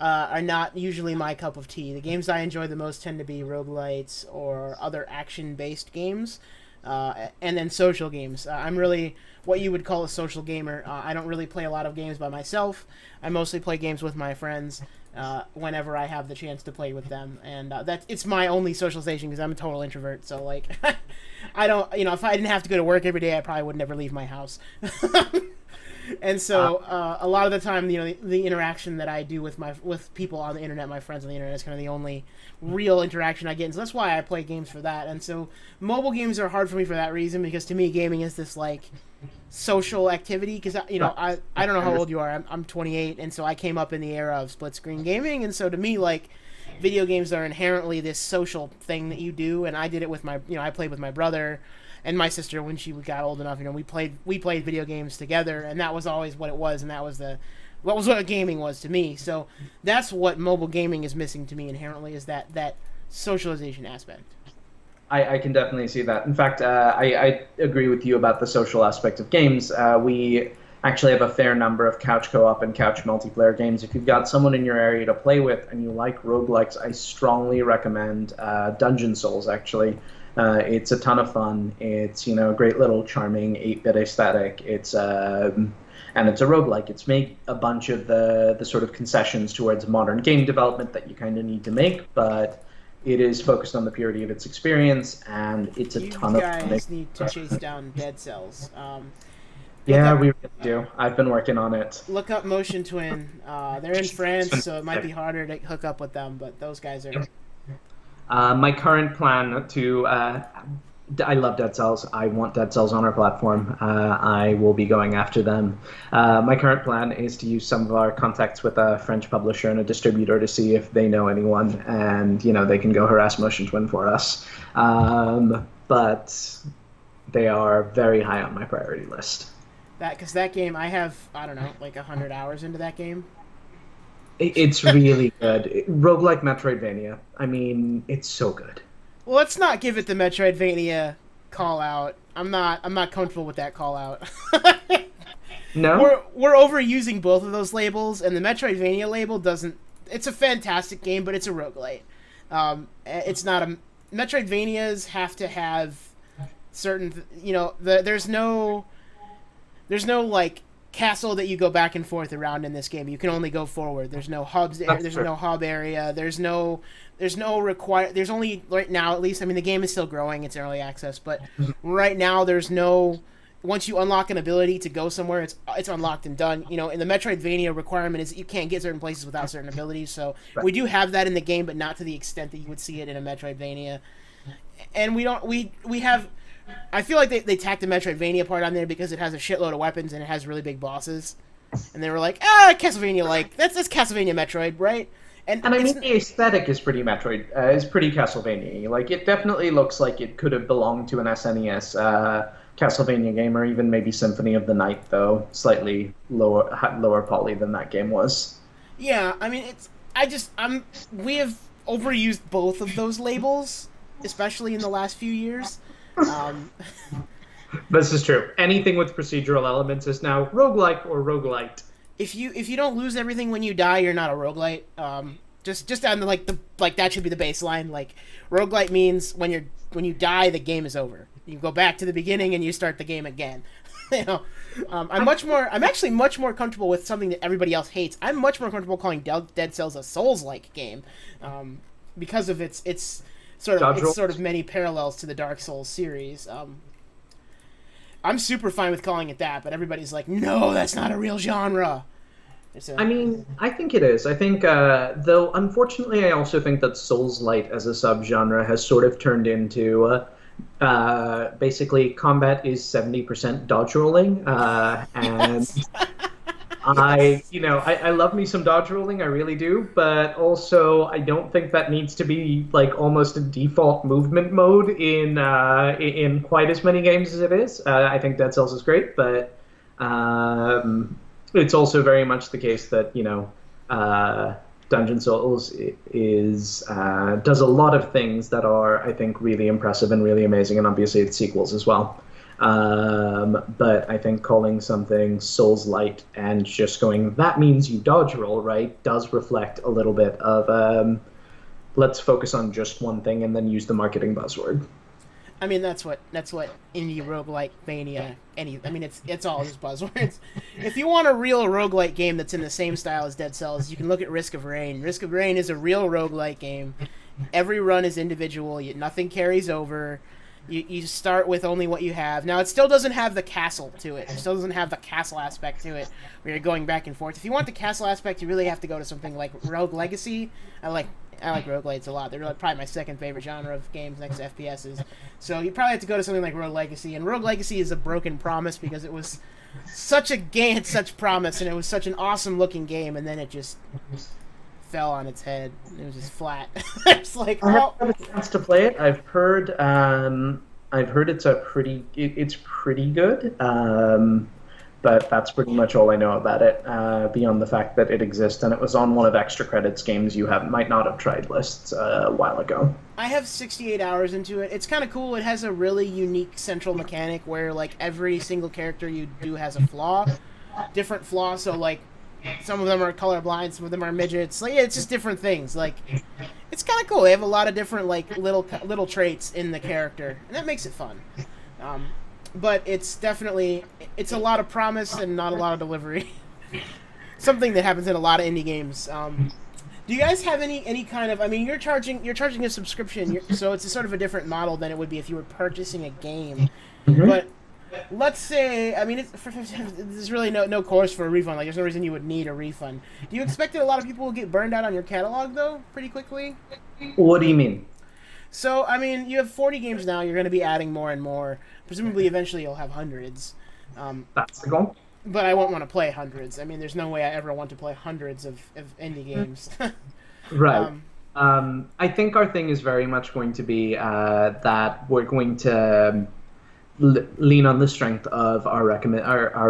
are not usually my cup of tea. The games I enjoy the most tend to be roguelites or other action-based games. And then social games. I'm really what you would call a social gamer. I don't really play a lot of games by myself. I mostly play games with my friends whenever I have the chance to play with them. And it's my only socialization because I'm a total introvert. So, like, I don't, if I didn't have to go to work every day, I probably would never leave my house. And so a lot of the time, the interaction that I do with people on the internet, my friends on the internet, is kind of the only real interaction I get. And so that's why I play games for that. And so mobile games are hard for me for that reason, because to me, gaming is this like social activity. Because I don't know how old you are. I'm 28, and so I came up in the era of split screen gaming. And so to me, like, video games are inherently this social thing that you do. And I did it with I played with my brother and my sister when she got old enough. We played video games together, and that was always what it was, and that was what gaming was to me. So that's what mobile gaming is missing to me inherently, is that socialization aspect. I can definitely see that. In fact, I agree with you about the social aspect of games. We actually have a fair number of couch co-op and couch multiplayer games. If you've got someone in your area to play with and you like roguelikes, I strongly recommend Dungeon Souls, actually. It's a ton of fun. It's a great little charming 8-bit aesthetic. And it's a roguelike. It's made a bunch of the sort of concessions towards modern game development that you kind of need to make, but it is focused on the purity of its experience, and it's a ton of fun. You guys need to chase down Dead Cells. Yeah, we really do. I've been working on it. Look up Motion Twin. They're in France, so it might be harder to hook up with them, but those guys are... My current plan I love Dead Cells. I want Dead Cells on our platform. I will be going after them. My current plan is to use some of our contacts with a French publisher and a distributor to see if they know anyone, and they can go harass Motion Twin for us. But they are very high on my priority list. Because that game, I have, I don't know, like 100 hours into that game. It's really good. Roguelike Metroidvania. I mean, it's so good. Well, let's not give it the Metroidvania call out. I'm not comfortable with that call out. No? We're overusing both of those labels, and the Metroidvania label doesn't... It's a fantastic game, but it's a roguelite. It's not a... Metroidvanias have to have certain... there's no like castle that you go back and forth around in this game. You can only go forward. There's no hubs. There's no hub area. There's no require. There's only right now, at least. I mean, the game is still growing. It's early access, but right now there's no. Once you unlock an ability to go somewhere, it's unlocked and done. You know, in the Metroidvania requirement is that you can't get certain places without certain abilities. So we do have that in the game, but not to the extent that you would see it in a Metroidvania. And we have. I feel like they tacked the Metroidvania part on there because it has a shitload of weapons and it has really big bosses. And they were like, Castlevania, that's Castlevania Metroid, right? And I mean, the aesthetic is pretty Metroid, is pretty Castlevania. Like, it definitely looks like it could have belonged to an SNES Castlevania game, or even maybe Symphony of the Night, though slightly lower poly than that game was. Yeah, I mean, we have overused both of those labels, especially in the last few years. This is true. Anything with procedural elements is now roguelike or roguelite. If you don't lose everything when you die, you're not a roguelite. Just on the that should be the baseline. Like, roguelite means when you die, the game is over. You go back to the beginning and you start the game again. You know, I'm actually much more comfortable with something that everybody else hates. I'm much more comfortable calling Dead Cells a Souls-like game, because of its sort of many parallels to the Dark Souls series. I'm super fine with calling it that, but everybody's like, no, that's not a real genre. I mean, I think it is. I think, though, unfortunately, I also think that Souls-Light as a subgenre has sort of turned into, basically, combat is 70% dodge rolling, and yes. I love me some dodge rolling, I really do, but also I don't think that needs to be like almost a default movement mode in quite as many games as it is. I think Dead Cells is great, but it's also very much the case that Dungeon Souls does a lot of things that are, I think, really impressive and really amazing, and obviously its sequels as well. But I think calling something Souls-light and just going, that means you dodge roll, right, does reflect a little bit of let's focus on just one thing and then use the marketing buzzword. I mean, that's what indie roguelike mania. It's all just buzzwords. If you want a real roguelike game that's in the same style as Dead Cells, you can look at Risk of Rain. Risk of Rain is a real roguelike game. Every run is individual. Nothing carries over. You start with only what you have. Now, it still doesn't have the castle to it. It still doesn't have the castle aspect to it, where you're going back and forth. If you want the castle aspect, you really have to go to something like Rogue Legacy. I like roguelites a lot. They're probably my second favorite genre of games next to FPSs. So you probably have to go to something like Rogue Legacy. And Rogue Legacy is a broken promise because it was such a game, had such promise, and it was such an awesome-looking game, and then it just fell on its head. It was just flat. It's like, I haven't had a chance to play it. I've heard it's pretty good. But that's pretty much all I know about it, beyond the fact that it exists and it was on one of Extra Credits games you might not have tried lists a while ago. I have 68 hours into it. It's kind of cool. It has a really unique central mechanic where like every single character you do has a flaw, different flaw. So like some of them are colorblind, some of them are midgets. Like, yeah, it's just different things. Like, it's kind of cool. They have a lot of different like little traits in the character, and that makes it fun. But it's a lot of promise and not a lot of delivery. Something that happens in a lot of indie games. Do you guys have any kind of? I mean, you're charging a subscription, so it's a sort of a different model than it would be if you were purchasing a game. Mm-hmm. But let's say, I mean, there's really no course for a refund. Like, there's no reason you would need a refund. Do you expect that a lot of people will get burned out on your catalog though, pretty quickly? What do you mean? So, I mean, you have 40 games now. You're going to be adding more and more. Presumably, eventually, you'll have hundreds. That's the goal. But I won't want to play hundreds. I mean, there's no way I ever want to play hundreds of indie games. Right. I think our thing is very much going to be that we're going to lean on the strength of our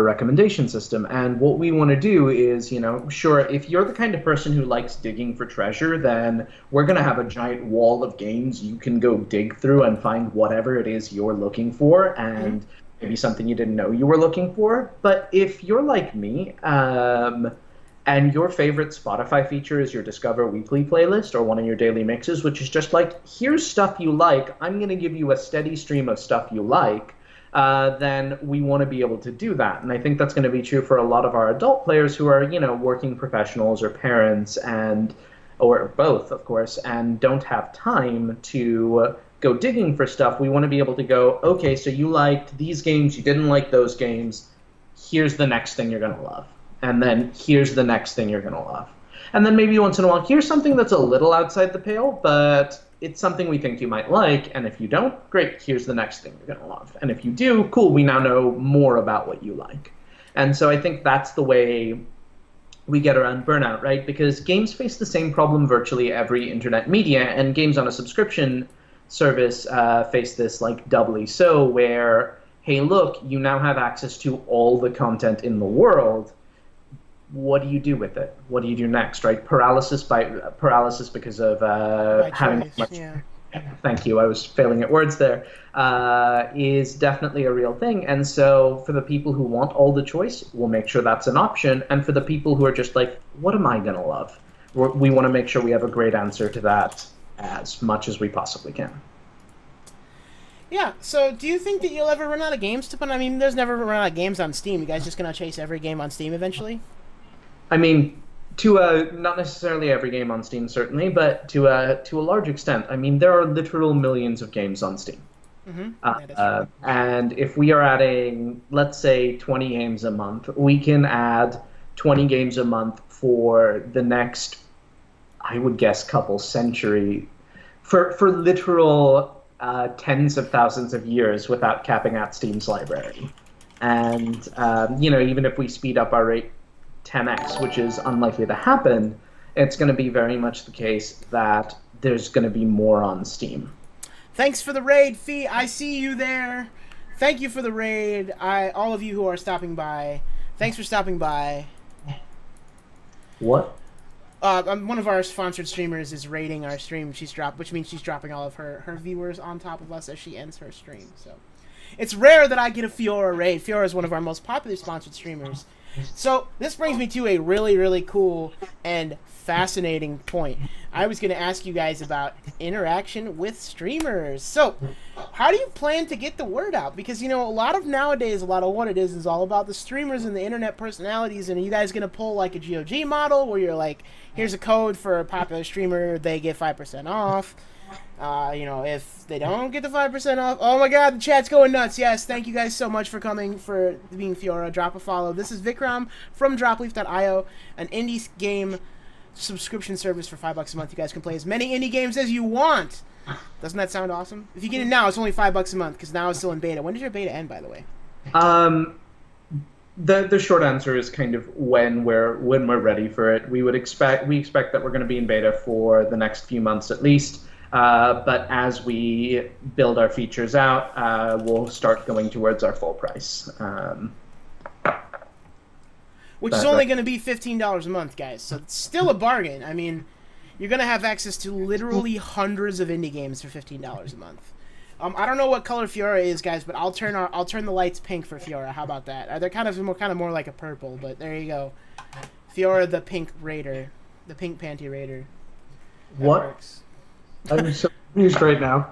recommendation system. And what we want to do is, sure, if you're the kind of person who likes digging for treasure, then we're going to have a giant wall of games you can go dig through and find whatever it is you're looking for, and maybe something you didn't know you were looking for. But if you're like me, and your favorite Spotify feature is your Discover Weekly playlist or one of your daily mixes, which is just like, here's stuff you like, I'm going to give you a steady stream of stuff you like, then we want to be able to do that. And I think that's going to be true for a lot of our adult players who are, working professionals or parents or both, of course, and don't have time to go digging for stuff. We want to be able to go, okay, so you liked these games, you didn't like those games. Here's the next thing you're going to love. And then here's the next thing you're going to love. And then maybe once in a while, here's something that's a little outside the pale, but it's something we think you might like. And if you don't, great, here's the next thing you're going to love. And if you do, cool, we now know more about what you like. And so I think that's the way we get around burnout, right? Because games face the same problem virtually every internet media, and games on a subscription service face this like doubly so, where, hey, look, you now have access to all the content in the world. What do you do with it? What do you do next, right? Paralysis because of having much. Yeah. Thank you. I was failing at words there. Is definitely a real thing. And so for the people who want all the choice, we'll make sure that's an option. And for the people who are just like, what am I going to love? We want to make sure we have a great answer to that as much as we possibly can. Yeah, so do you think that you'll ever run out of games to put? I mean, there's never run out of games on Steam. You guys just going to chase every game on Steam eventually? I mean, not necessarily every game on Steam, certainly, but to a large extent. I mean, there are literal millions of games on Steam. Mm-hmm. And if we are adding, let's say, 20 games a month, we can add 20 games a month for the next, I would guess, couple century, for literal tens of thousands of years without capping out Steam's library. And, even if we speed up our rate 10x, which is unlikely to happen, it's going to be very much the case that there's going to be more on Steam. Thanks for the raid, Fee. I see you there. Thank you for the raid. All of you who are stopping by, thanks for stopping by. What? One of our sponsored streamers is raiding our stream. Which means she's dropping all of her viewers on top of us as she ends her stream. So it's rare that I get a Fiora raid. Fiora is one of our most popular sponsored streamers. So this brings me to a really, really cool and fascinating point. I was going to ask you guys about interaction with streamers. So how do you plan to get the word out? Because, a lot of what it is all about the streamers and the internet personalities. And are you guys going to pull like a GOG model where you're like, here's a code for a popular streamer, they get 5% off. If they don't get the 5% off, oh my god, the chat's going nuts. Yes, thank you guys so much for coming, for being Fiora. Drop a follow. This is Vikram from Dropleaf.io, an indie game subscription service for $5 a month. You guys can play as many indie games as you want. Doesn't that sound awesome? If you get it now, it's only $5 a month because now it's still in beta. When did your beta end, by the way? The short answer is kind of when we're ready for it. We expect that we're going to be in beta for the next few months at least. But as we build our features out, we'll start going towards our full price. Which is only going to be $15 a month, guys. So it's still a bargain. I mean, you're going to have access to literally hundreds of indie games for $15 a month. I don't know what color Fiora is, guys, but I'll turn the lights pink for Fiora. How about that? They're kind of more like a purple, but there you go. Fiora, the pink raider, the pink panty raider. That what? Works. I'm so confused right now.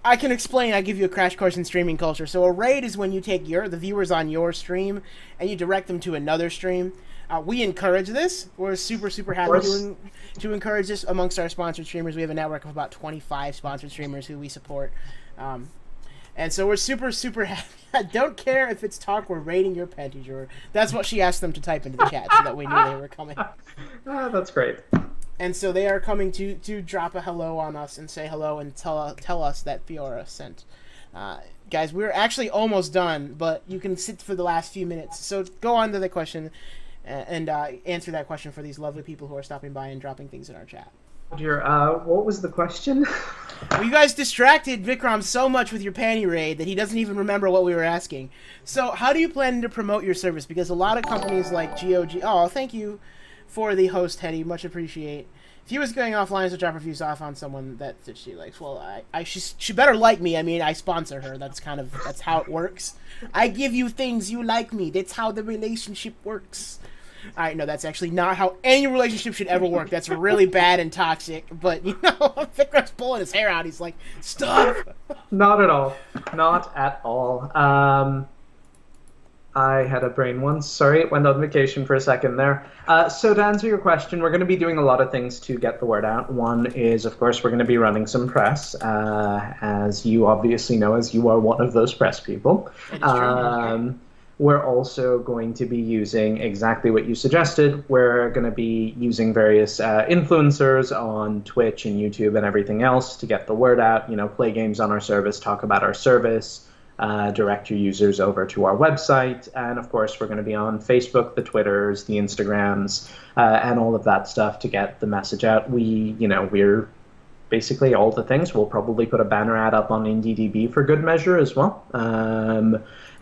I can explain. I give you a crash course in streaming culture. So a raid is when you take the viewers on your stream and you direct them to another stream. We encourage this. We're super, super happy to encourage this amongst our sponsored streamers. We have a network of about 25 sponsored streamers who we support. And so we're super, super happy. I don't care if it's talk, we're raiding your panty drawer. That's what she asked them to type into the chat so that we knew they were coming. That's great. And so they are coming to drop a hello on us and say hello and tell us that Fiora sent. Guys, we're actually almost done, but you can sit for the last few minutes. So go on to the question and answer that question for these lovely people who are stopping by and dropping things in our chat. What was the question? Well, you guys distracted Vikram so much with your panty raid that he doesn't even remember what we were asking. So how do you plan to promote your service? Because a lot of companies like GOG... Oh, thank you for the host, Hetty. Much appreciate. If he was going offline to drop reviews off on someone that she likes, well, she better like me. I mean, I sponsor her. That's how it works. I give you things, you like me. That's how the relationship works. I know that's actually not how any relationship should ever work. That's really bad and toxic. But, Vikram's pulling his hair out. He's like, stop. Not at all. Not at all. I had a brain once. Sorry, it went on vacation for a second there. So to answer your question, we're going to be doing a lot of things to get the word out. One is, of course, we're going to be running some press, as you obviously know, as you are one of those press people. It is true. We're also going to be using exactly what you suggested. We're going to be using various influencers on Twitch and YouTube and everything else to get the word out, play games on our service, talk about our service, direct your users over to our website, and of course we're going to be on Facebook, the Twitters, the Instagrams, and all of that stuff to get the message out. We're basically all the things. We'll probably put a banner ad up on IndieDB for good measure as well,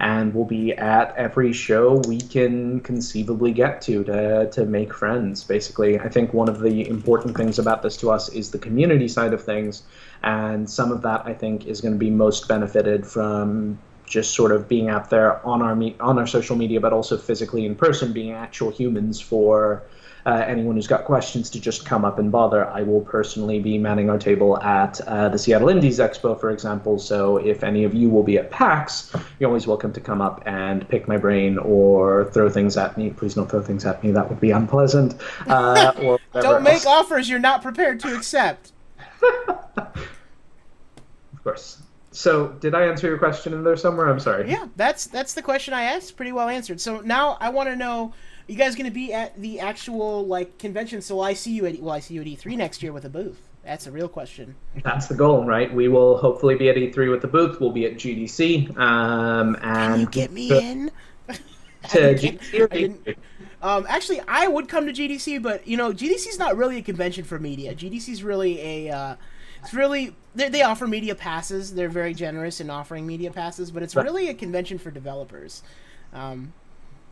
and we'll be at every show we can conceivably get to make friends. Basically, I think one of the important things about this to us is the community side of things. And some of that, I think, is going to be most benefited from just sort of being out there on our social media, but also physically in person, being actual humans for anyone who's got questions to just come up and bother. I will personally be manning our table at the Seattle Indies Expo, for example. So if any of you will be at PAX, you're always welcome to come up and pick my brain or throw things at me. Please don't throw things at me. That would be unpleasant. Or don't make offers you're not prepared to accept. Of course. So, did I answer your question in there somewhere? I'm sorry. Yeah, that's the question I asked. Pretty well answered. So now I want to know, you guys going to be at the actual convention? So will I see you at E3 next year with a booth? That's a real question. That's the goal, right? We will hopefully be at E3 with the booth. We'll be at GDC. And can you get me in? To GDC. Actually, I would come to GDC, but GDC's not really a convention for media. GDC's really they offer media passes. They're very generous in offering media passes, but it's really a convention for developers.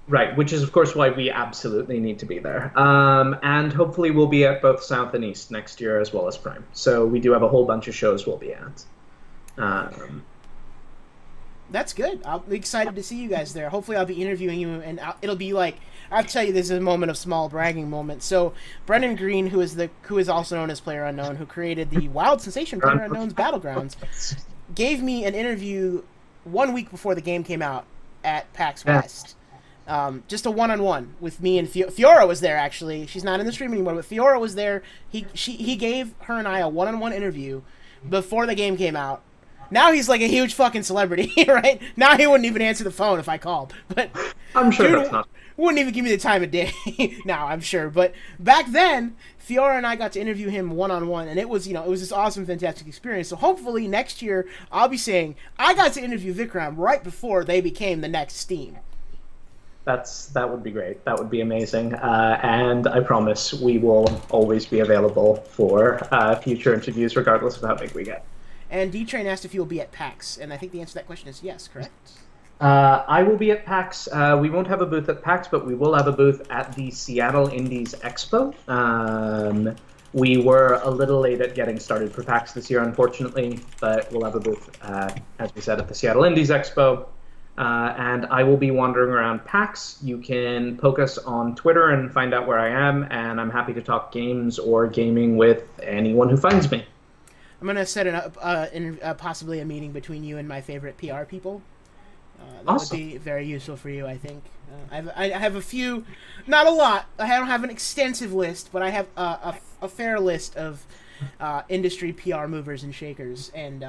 Right, which is of course why we absolutely need to be there. And hopefully we'll be at both South and East next year as well as Prime. So we do have a whole bunch of shows we'll be at. That's good. I'll be excited to see you guys there. Hopefully I'll be interviewing you, and it'll be I'll tell you, this is a moment of small bragging moment. So Brendan Green, who is also known as Player Unknown, who created the wild sensation Player Unknown's Battlegrounds, gave me an interview 1 week before the game came out at PAX West. Just a one-on-one with me and Fiora was there, actually. She's not in the stream anymore, but Fiora was there. He gave her and I a one-on-one interview before the game came out. Now he's like a huge fucking celebrity, right? Now he wouldn't even answer the phone if I called. But I'm sure that's not. Wouldn't even give me the time of day. Now I'm sure. But back then, Fiora and I got to interview him one-on-one, and it was this awesome, fantastic experience. So hopefully next year I'll be saying I got to interview Vikram right before they became the next Steam. That would be great. That would be amazing. And I promise we will always be available for future interviews, regardless of how big we get. And D-Train asked if you will be at PAX, and I think the answer to that question is yes, correct? I will be at PAX. We won't have a booth at PAX, but we will have a booth at the Seattle Indies Expo. We were a little late at getting started for PAX this year, unfortunately, but we'll have a booth, as we said, at the Seattle Indies Expo. And I will be wandering around PAX. You can poke us on Twitter and find out where I am, and I'm happy to talk games or gaming with anyone who finds me. I'm going to set possibly a meeting between you and my favorite PR people. That Awesome. would be very useful for you, I think. I have a few, not a lot. I don't have an extensive list, but I have a fair list of industry PR movers and shakers, and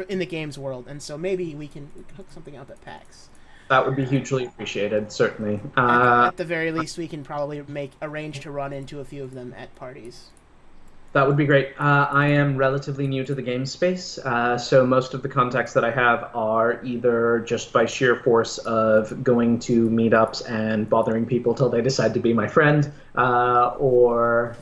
in the games world. And so maybe we can hook something up at PAX. That would be hugely appreciated, certainly. At the very least, we can probably arrange to run into a few of them at parties. That would be great. I am relatively new to the game space, so most of the contacts that I have are either just by sheer force of going to meetups and bothering people till they decide to be my friend, or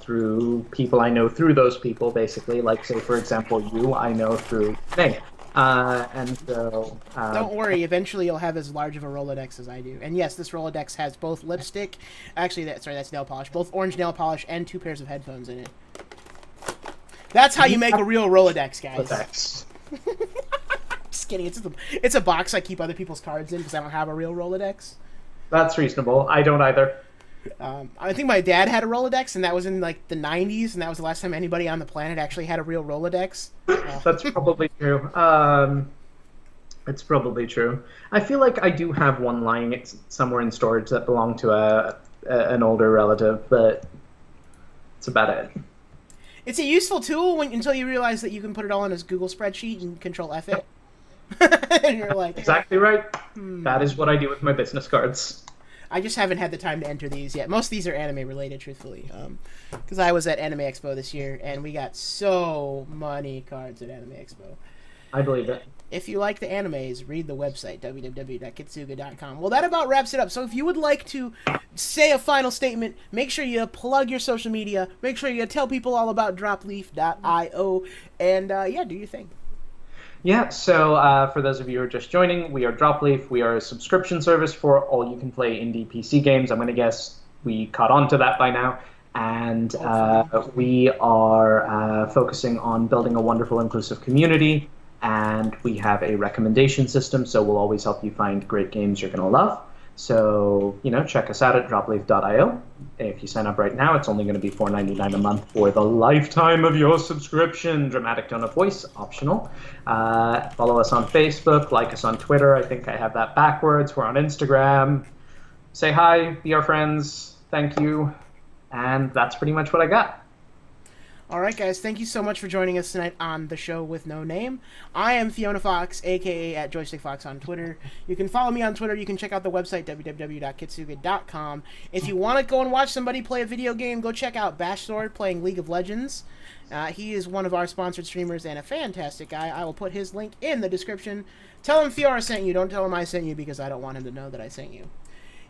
through people I know through those people, basically. Like, say, for example, you, I know through Nate. And so... Don't worry, eventually you'll have as large of a Rolodex as I do. And yes, this Rolodex has both lipstick, actually, that's nail polish, both orange nail polish and 2 pairs of headphones in it. That's how you make a real Rolodex, guys. Just kidding, it's a box I keep other people's cards in because I don't have a real Rolodex. That's reasonable. I don't either. I think my dad had a Rolodex, and that was in like the 90s, and that was the last time anybody on the planet actually had a real Rolodex. That's probably true. It's probably true. I feel like I do have one lying somewhere in storage that belonged to an older relative, but that's about it. It's a useful tool until you realize that you can put it all in a Google spreadsheet and Control F it. And you're like, exactly right. That is what I do with my business cards. I just haven't had the time to enter these yet. Most of these are anime related, truthfully, because I was at Anime Expo this year, and we got so many cards at Anime Expo. I believe it. If you like the animes, read the website, www.kitsuga.com. Well, that about wraps it up. So if you would like to say a final statement, make sure you plug your social media. Make sure you tell people all about Dropleaf.io. And, do your thing. Yeah, so for those of you who are just joining, we are Dropleaf. We are a subscription service for all-you-can-play indie PC games. I'm going to guess we caught on to that by now. And we are focusing on building a wonderful, inclusive community. And we have a recommendation system, so we'll always help you find great games you're going to love. So, check us out at dropleaf.io. If you sign up right now, it's only going to be $4.99 a month for the lifetime of your subscription. Dramatic tone of voice, optional. Follow us on Facebook, like us on Twitter. I think I have that backwards. We're on Instagram. Say hi, be our friends. Thank you. And that's pretty much what I got. All right, guys, thank you so much for joining us tonight on the show with no name. I am Fiona Fox, a.k.a. at JoystickFox on Twitter. You can follow me on Twitter. You can check out the website, www.kitsuga.com. If you want to go and watch somebody play a video game, go check out Bashsword playing League of Legends. He is one of our sponsored streamers and a fantastic guy. I will put his link in the description. Tell him Fiora sent you. Don't tell him I sent you because I don't want him to know that I sent you.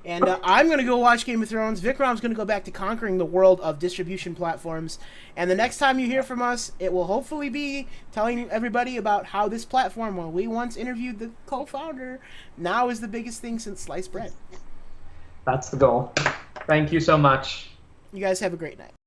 And I'm going to go watch Game of Thrones. Vikram's going to go back to conquering the world of distribution platforms. And the next time you hear from us, it will hopefully be telling everybody about how this platform, when we once interviewed the co-founder, now is the biggest thing since sliced bread. That's the goal. Thank you so much. You guys have a great night.